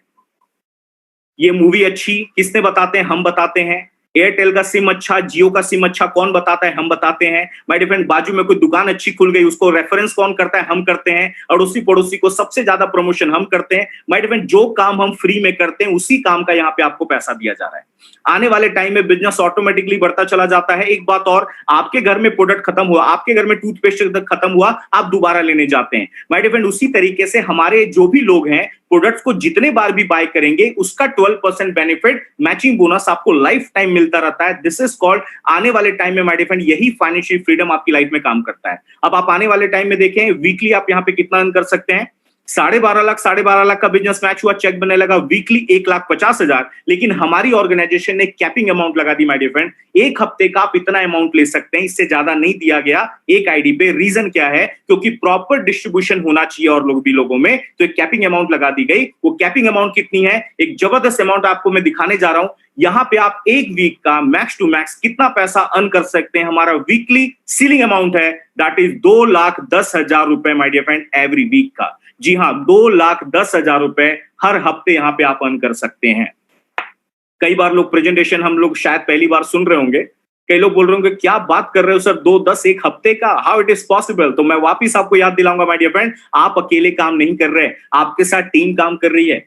ये मूवी अच्छी किसने बताते हैं, हम बताते हैं। एयरटेल का सिम अच्छा, जियो का सिम अच्छा, कौन बताता है, हम बताते हैं। माय डियर फ्रेंड, बाजू में कोई दुकान अच्छी खुल गई, उसको रेफरेंस कौन करता है, हम करते हैं। और उसी पड़ोसी को सबसे ज्यादा प्रमोशन हम करते हैं। माय डियर फ्रेंड, जो काम हम फ्री में करते हैं उसी काम का यहाँ पे आपको पैसा दिया जा रहा है। आने वाले टाइम में बिजनेस ऑटोमेटिकली बढ़ता चला जाता है। एक बात और, आपके घर में प्रोडक्ट खत्म हुआ, आपके घर में टूथपेस्ट खत्म हुआ, आप दोबारा लेने जाते हैं। माय डियर फ्रेंड, उसी तरीके से हमारे जो भी लोग हैं प्रोडक्ट्स को जितने बार भी बाय करेंगे उसका 12% बेनिफिट मैचिंग बोनस आपको लाइफ टाइम मिलता रहता है। दिस इज कॉल्ड, आने वाले टाइम में माय डियर फ्रेंड यही फाइनेंशियल फ्रीडम आपकी लाइफ में काम करता है। अब आप आने वाले टाइम में देखें वीकली आप यहां पे कितना अर्न कर सकते हैं। 12.5 लाख का बिजनेस मैच हुआ, चेक बनने लगा वीकली 1,50,000। लेकिन हमारी ऑर्गेनाइजेशन ने कैपिंग अमाउंट लगा दी माय डियर फ्रेंड, एक हफ्ते का आप इतना अमाउंट ले सकते हैं, इससे ज्यादा नहीं दिया गया एक आईडी पे। रीजन क्या है, क्योंकि प्रॉपर डिस्ट्रीब्यूशन होना चाहिए और लोगों में, तो एक कैपिंग अमाउंट लगा दी गई। वो कैपिंग अमाउंट कितनी है, एक जबरदस्त अमाउंट आपको मैं दिखाने जा रहा हूं। यहां पे आप एक वीक का मैक्स टू मैक्स कितना पैसा अर्न कर सकते हैं। हमारा वीकली सीलिंग अमाउंट है, दैट इज 2,10,000 रुपए my dear friend every week का। जी हाँ, 2,10,000 रुपए हर हफ्ते यहां पे आप अर्न कर सकते हैं। कई बार लोग प्रेजेंटेशन हम लोग शायद पहली बार सुन रहे होंगे, कई लोग बोल रहे होंगे क्या बात कर रहे हो सर, 2,10 एक हफ्ते का, हाउ इट इज पॉसिबल। तो मैं वापिस आपको याद दिलाऊंगा माय डियर फ्रेंड, आप अकेले काम नहीं कर रहे, आपके साथ टीम काम कर रही है।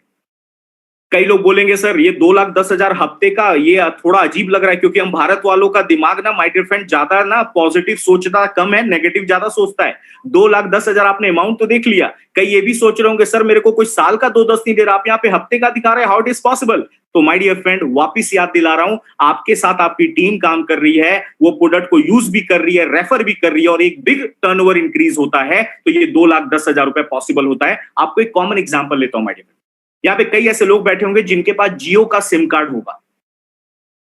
कई लोग बोलेंगे सर ये 2,10,000 हफ्ते का ये थोड़ा अजीब लग रहा है, क्योंकि हम भारत वालों का दिमाग ना माय डियर फ्रेंड ज्यादा ना पॉजिटिव सोचता कम है, नेगेटिव ज्यादा सोचता है। 2,10,000 आपने अमाउंट तो देख लिया, कई ये भी सोच रहे होंगे सर मेरे को कोई साल का 2,10 नहीं दे रहा, आप यहाँ पे हफ्ते का दिखा रहे हैं, हाउ इट इज पॉसिबल। तो माय डियर फ्रेंड वापिस याद दिला रहा हूं, आपके साथ आपकी टीम काम कर रही है, वो प्रोडक्ट को यूज भी कर रही है, रेफर भी कर रही है, और एक बिग टर्नओवर इंक्रीज होता है, तो ये 2,10,000 रुपए पॉसिबल होता है। आपको एक कॉमन एग्जांपल लेता हूं माय डियर फ्रेंड। यहाँ पे कई ऐसे लोग बैठे होंगे जिनके पास जियो का सिम कार्ड होगा।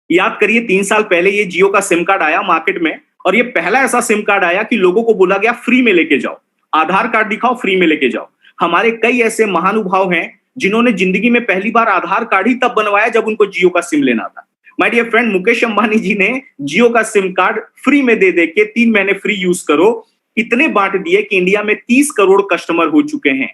याद करिए 3 साल पहले ये जियो का सिम कार्ड आया मार्केट में, और ये पहला ऐसा सिम कार्ड आया कि लोगों को बोला गया फ्री में लेके जाओ, आधार कार्ड दिखाओ फ्री में लेके जाओ। हमारे कई ऐसे महानुभाव हैं जिन्होंने जिंदगी में पहली बार आधार कार्ड ही तब बनवाया जब उनको जियो का सिम लेना था। My dear friend Mukesh Ambani ji ने जियो का सिम कार्ड फ्री में दे दे के 3 महीने फ्री यूज करो, इतने बांट दिए कि इंडिया में 30 करोड़ कस्टमर हो चुके हैं।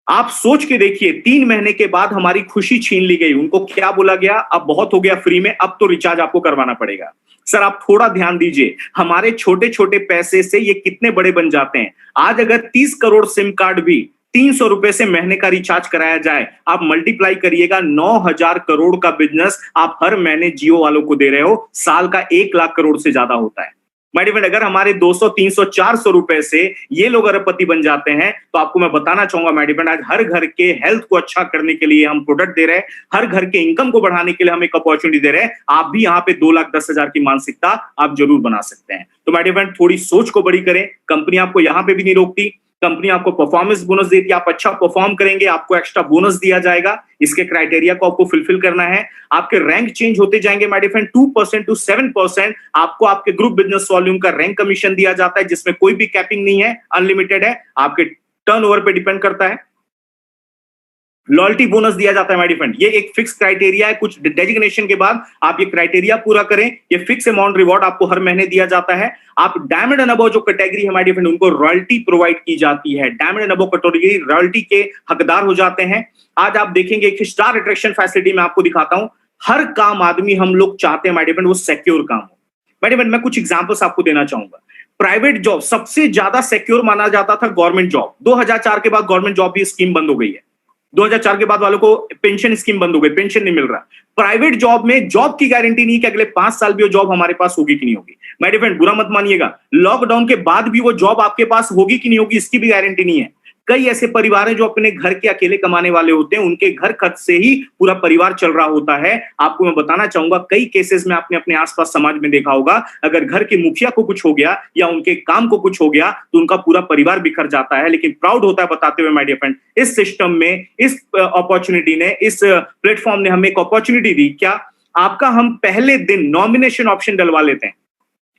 आप सोच के देखिए 3 महीने के बाद हमारी खुशी छीन ली गई। उनको क्या बोला गया, अब बहुत हो गया फ्री में, अब तो रिचार्ज आपको करवाना पड़ेगा। सर आप थोड़ा ध्यान दीजिए, हमारे छोटे छोटे पैसे से ये कितने बड़े बन जाते हैं। आज अगर 30 करोड़ सिम कार्ड भी 300 रुपए से महीने का रिचार्ज कराया जाए, आप मल्टीप्लाई करिएगा, 9,000 करोड़ का बिजनेस आप हर महीने जियो वालों को दे रहे हो, साल का 1 लाख करोड़ से ज्यादा होता है। माय डियर फ्रेंड अगर हमारे 200, 300, 400 रुपए से ये लोग अरबपति बन जाते हैं, तो आपको मैं बताना चाहूंगा माय डियर फ्रेंड, आज हर घर के हेल्थ को अच्छा करने के लिए हम प्रोडक्ट दे रहे हैं, हर घर के इनकम को बढ़ाने के लिए हम एक अपॉर्चुनिटी दे रहे हैं। आप भी यहाँ पे 2,10,000 की मानसिकता आप जरूर बना सकते हैं। तो माय डियर फ्रेंड थोड़ी सोच को बड़ी करें, कंपनी आपको यहाँ पे भी नहीं रोकती, कंपनी आपको परफॉर्मेंस बोनस देती है, आप अच्छा परफॉर्म करेंगे आपको एक्स्ट्रा बोनस दिया जाएगा। इसके क्राइटेरिया को आपको फुलफिल करना है, आपके रैंक चेंज होते जाएंगे माय डियर फ्रेंड, 2% टू 7% आपको आपके ग्रुप बिजनेस वॉल्यूम का रैंक कमीशन दिया जाता है, जिसमें कोई भी कैपिंग नहीं है, अनलिमिटेड है, आपके टर्नओवर पे डिपेंड करता है। लॉयल्टी बोनस दिया जाता है माय डियर फ्रेंड, ये एक फिक्स क्राइटेरिया है, कुछ डेजिग्नेशन के बाद आप ये क्राइटेरिया पूरा करें, ये फिक्स अमाउंट रिवॉर्ड आपको हर महीने दिया जाता है। आप डायमंड एंड अबव जो कैटेगरी है माय डियर फ्रेंड, उनको रॉयल्टी प्रोवाइड की जाती है, diamond and above category royalty के हकदार हो जाते हैं। आज आप देखेंगे एक स्टार अट्रैक्शन फैसिलिटी में आपको दिखाता हूं, हर काम आदमी हम लोग चाहते हैं माय डियर फ्रेंड वो सिक्योर काम हो। माय डियर फ्रेंड मैं कुछ एग्जांपल्स आपको देना चाहूंगा। प्राइवेट जॉब सबसे ज्यादा सिक्योर माना जाता था गवर्नमेंट जॉब, 2004 के बाद गवर्नमेंट जॉब की स्कीम बंद हो गई है, 2004 के बाद वालों को पेंशन स्कीम बंद हो गई, पेंशन नहीं मिल रहा। प्राइवेट जॉब में जॉब की गारंटी नहीं कि अगले 5 साल भी वो जॉब हमारे पास होगी कि नहीं होगी। माय डियर फ्रेंड बुरा मत मानिएगा, लॉकडाउन के बाद भी वो जॉब आपके पास होगी कि नहीं होगी इसकी भी गारंटी नहीं है। कई ऐसे परिवार हैं जो अपने घर के अकेले कमाने वाले होते हैं, उनके घर खर्च से ही पूरा परिवार चल रहा होता है। आपको मैं बताना चाहूंगा कई केसेस में आपने अपने आसपास समाज में देखा होगा, अगर घर के मुखिया को कुछ हो गया या उनके काम को कुछ हो गया तो उनका पूरा परिवार बिखर जाता है। लेकिन प्राउड होता है बताते हुए माय डियर फ्रेंड, इस सिस्टम में, इस अपॉर्चुनिटी ने, इस प्लेटफॉर्म ने हमें एक अपॉर्चुनिटी दी, क्या आपका हम पहले दिन नॉमिनेशन ऑप्शन डलवा लेते हैं।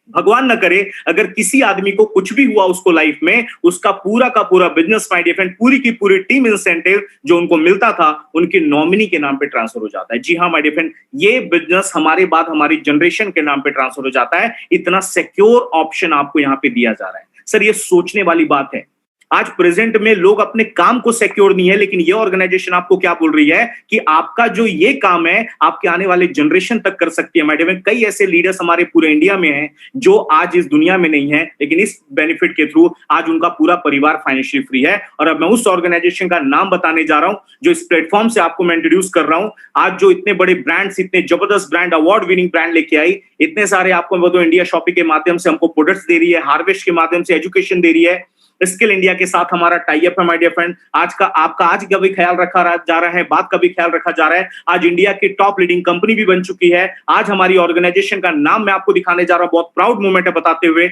भगवान न करे अगर किसी आदमी को कुछ भी हुआ उसको लाइफ में, उसका पूरा का पूरा बिजनेस माय डियर फ्रेंड, पूरी की पूरी टीम इंसेंटिव जो उनको मिलता था उनके नॉमिनी के नाम पे ट्रांसफर हो जाता है। जी हाँ माय डियर फ्रेंड, ये बिजनेस हमारे बाद हमारी जनरेशन के नाम पे ट्रांसफर हो जाता है। इतना सिक्योर ऑप्शन आपको यहाँ पे दिया जा रहा है। सर ये सोचने वाली बात है, आज प्रेजेंट में लोग अपने काम को सिक्योर नहीं है, लेकिन ये ऑर्गेनाइजेशन आपको क्या बोल रही है कि आपका जो ये काम है आपके आने वाले जनरेशन तक कर सकती है। माय डियर फ्रेंड कई ऐसे लीडर्स हमारे पूरे इंडिया में हैं जो आज इस दुनिया में नहीं है, लेकिन इस बेनिफिट के थ्रू आज उनका पूरा परिवार फाइनेंशियली फ्री है। और अब मैं उस ऑर्गेनाइजेशन का नाम बताने जा रहा हूं जो इस प्लेटफॉर्म से आपको मैं इंट्रोड्यूस कर रहा हूं। आज जो इतने बड़े ब्रांड्स, इतने जबरदस्त ब्रांड, अवार्ड विनिंग ब्रांड लेके आई, इतने सारे आपको मैं बताऊं इंडिया शॉपिंग के माध्यम से हमको प्रोडक्ट्स दे रही है, हार्वेस्ट के माध्यम से एजुकेशन दे रही है, स्किल इंडिया के साथ हमारा टाई अप है माय डियर फ्रेंड। आज का आपका आज का भी ख्याल रखा जा रहा है, बात का भी ख्याल रखा जा रहा है। आज इंडिया की टॉप लीडिंग कंपनी भी बन चुकी है। आज हमारी ऑर्गेनाइजेशन का नाम मैं आपको दिखाने जा रहा हूं, बहुत प्राउड मोमेंट है बताते हुए।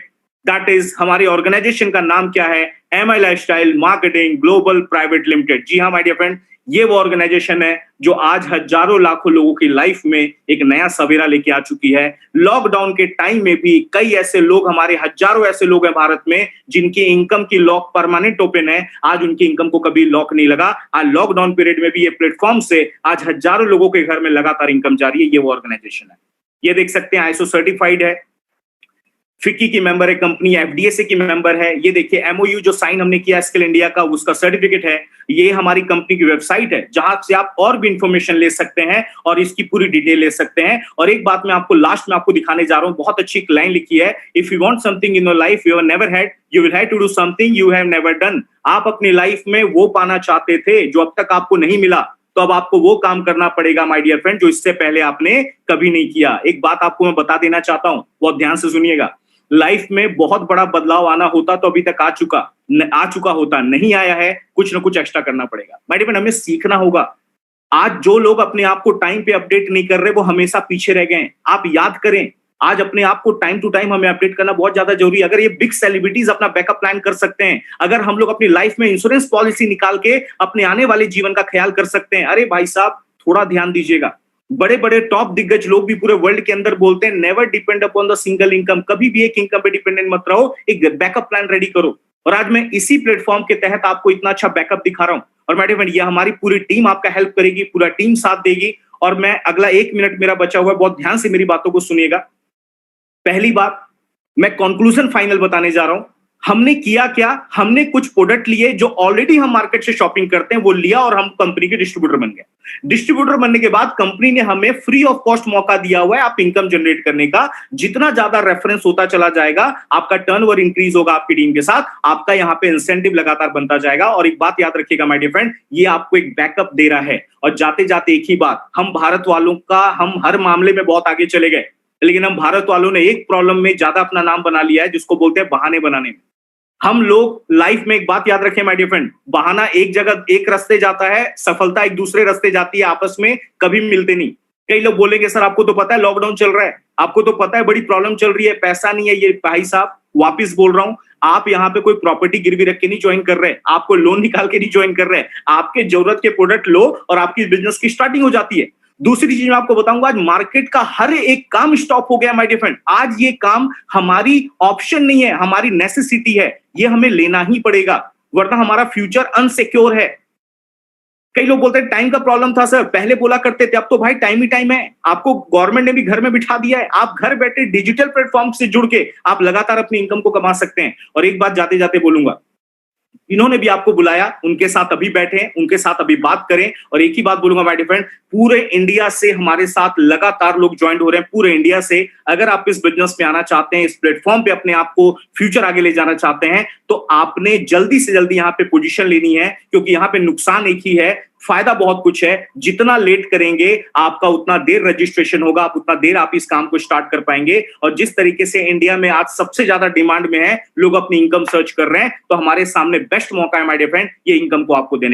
दैट इज हमारी ऑर्गेनाइजेशन का नाम क्या है, MI lifestyle marketing global private limited. जी हाँ माय डियर फ्रेंड, ये वो ऑर्गेनाइजेशन है जो आज हजारों लाखों लोगों की लाइफ में एक नया सवेरा लेके आ चुकी है। लॉकडाउन के टाइम में भी कई ऐसे लोग, हमारे हजारों ऐसे लोग हैं भारत में जिनकी इनकम की लॉक परमानेंट ओपन है, आज उनकी इनकम को कभी लॉक नहीं लगा। आज लॉकडाउन पीरियड में भी ये प्लेटफॉर्म से आज हजारों लोगों के घर में लगातार इनकम जारी है। ये वो ऑर्गेनाइजेशन है, ये देख सकते हैं आईएसओ सर्टिफाइड है, फिक्की की मेंबर है कंपनी, एफडीएसए की मेंबर है। ये देखिए एमओयू जो साइन हमने किया स्किल इंडिया का, उसका सर्टिफिकेट है। ये हमारी कंपनी की वेबसाइट है जहां से आप और भी इंफॉर्मेशन ले सकते हैं और इसकी पूरी डिटेल ले सकते हैं। और एक बात मैं आपको लास्ट में आपको दिखाने जा रहा हूं, बहुत अच्छी एक लाइन लिखी है, if you want something in your life you have never had, you will have to do something you have never done. आप अपनी लाइफ में वो पाना चाहते थे जो अब तक आपको नहीं मिला, तो अब आपको वो काम करना पड़ेगा माय डियर फ्रेंड जो इससे पहले आपने कभी नहीं किया। एक बात आपको मैं बता देना चाहता हूं, बहुत ध्यान से सुनिएगा। लाइफ में बहुत बड़ा बदलाव आना होता तो अभी तक आ चुका होता, नहीं आया है, कुछ ना कुछ एक्स्ट्रा करना पड़ेगा माय डियर फ्रेंड, हमें सीखना होगा। आज जो लोग अपने आप को टाइम पे अपडेट नहीं कर रहे वो हमेशा पीछे रह गए। आप याद करें, आज अपने आप को टाइम टू टाइम हमें अपडेट करना बहुत ज्यादा जरूरी है। अगर ये बिग सेलिब्रिटीज अपना बैकअप प्लान कर सकते हैं, अगर हम लोग अपनी लाइफ में इंश्योरेंस पॉलिसी निकाल के अपने आने वाले जीवन का ख्याल कर सकते हैं, अरे भाई साहब थोड़ा ध्यान दीजिएगा। बड़े बड़े टॉप दिग्गज लोग भी पूरे वर्ल्ड के अंदर बोलते हैं never depend upon the single income, कभी भी एक इनकम पे डिपेंडेंट मत रहो, एक बैकअप प्लान रेडी करो। और आज मैं इसी प्लेटफॉर्म के तहत आपको इतना अच्छा बैकअप दिखा रहा हूं। और मैडम फ्रेंड, ये हमारी पूरी टीम आपका हेल्प करेगी, पूरा टीम साथ देगी। और मैं अगला 1 मिनट मेरा बचा हुआ है, बहुत ध्यान से मेरी बातों को सुनिएगा। पहली बात, मैं कंक्लूजन फाइनल बताने जा रहा हूं। हमने किया क्या, हमने कुछ प्रोडक्ट लिए जो ऑलरेडी हम मार्केट से शॉपिंग करते हैं, वो लिया और हम कंपनी के डिस्ट्रीब्यूटर बन गए। डिस्ट्रीब्यूटर बनने के बाद कंपनी ने हमें फ्री ऑफ कॉस्ट मौका दिया हुआ है आप इनकम जनरेट करने का। जितना ज्यादा रेफरेंस होता चला जाएगा, आपका टर्नओवर इंक्रीज होगा आपकी टीम के साथ, आपका यहां पे इंसेंटिव लगातार बनता जाएगा। और एक बात याद रखिएगा माय डियर फ्रेंड, ये आपको एक बैकअप दे रहा है। और जाते जाते एक ही बात, हम भारत वालों का, हम हर मामले में बहुत आगे चले गए, लेकिन हम भारत वालों ने एक प्रॉब्लम में ज्यादा अपना नाम बना लिया है, जिसको बोलते हैं बहाने बनाने में। हम लोग लाइफ में एक बात याद रखें माय डियर फ्रेंड, बहाना एक जगह एक रास्ते जाता है, सफलता एक दूसरे रास्ते जाती है, आपस में कभी मिलते नहीं। कई लोग बोलेंगे सर आपको तो पता है लॉकडाउन चल रहा है, आपको तो पता है बड़ी प्रॉब्लम चल रही है, पैसा नहीं है। ये भाई साहब वापिस बोल रहा हूं, आप यहाँ पे कोई प्रॉपर्टी गिरवी रख के नहीं ज्वाइन कर रहे, आपको लोन निकाल के नहीं ज्वाइन कर रहे, आपके जरूरत के प्रोडक्ट लो और आपकी बिजनेस की स्टार्टिंग हो जाती है। दूसरी चीज मैं आपको बताऊंगा, आज मार्केट का हर एक काम स्टॉप हो गया माय डियर फ्रेंड। आज ये काम हमारी ऑप्शन नहीं है, हमारी नेसेसिटी है, ये हमें लेना ही पड़ेगा, वरना हमारा फ्यूचर अनसिक्योर है। कई लोग बोलते हैं टाइम का प्रॉब्लम था सर, पहले बोला करते थे, अब तो भाई टाइम ही टाइम है। आपको गवर्नमेंट ने भी घर में बिठा दिया है, आप घर बैठे डिजिटल प्लेटफॉर्म से जुड़ के आप लगातार अपनी इनकम को कमा सकते हैं। और एक बात जाते जाते बोलूंगा, इन्होंने भी आपको बुलाया, उनके साथ अभी बैठे, उनके साथ अभी बात करें। और एक ही बात बोलूंगा माय डियर फ्रेंड, पूरे इंडिया से हमारे साथ लगातार लोग ज्वाइन हो रहे हैं, पूरे इंडिया से। अगर आप इस बिजनेस में आना चाहते हैं, इस प्लेटफॉर्म पे अपने आप को फ्यूचर आगे ले जाना चाहते हैं, तो आपने जल्दी से जल्दी यहाँ पे पोजीशन लेनी है, क्योंकि यहाँ पे नुकसान एक ही है, फायदा बहुत कुछ है। जितना लेट करेंगे आपका उतना देर रजिस्ट्रेशन होगा, आप उतना देर आप इस काम को स्टार्ट कर पाएंगे। और जिस तरीके से इंडिया में आज सबसे ज्यादा डिमांड में है, लोग अपनी इनकम सर्च कर रहे हैं, तो हमारे सामने बेस्ट मौका है माय डियर फ्रेंड, ये इनकम को आपको देने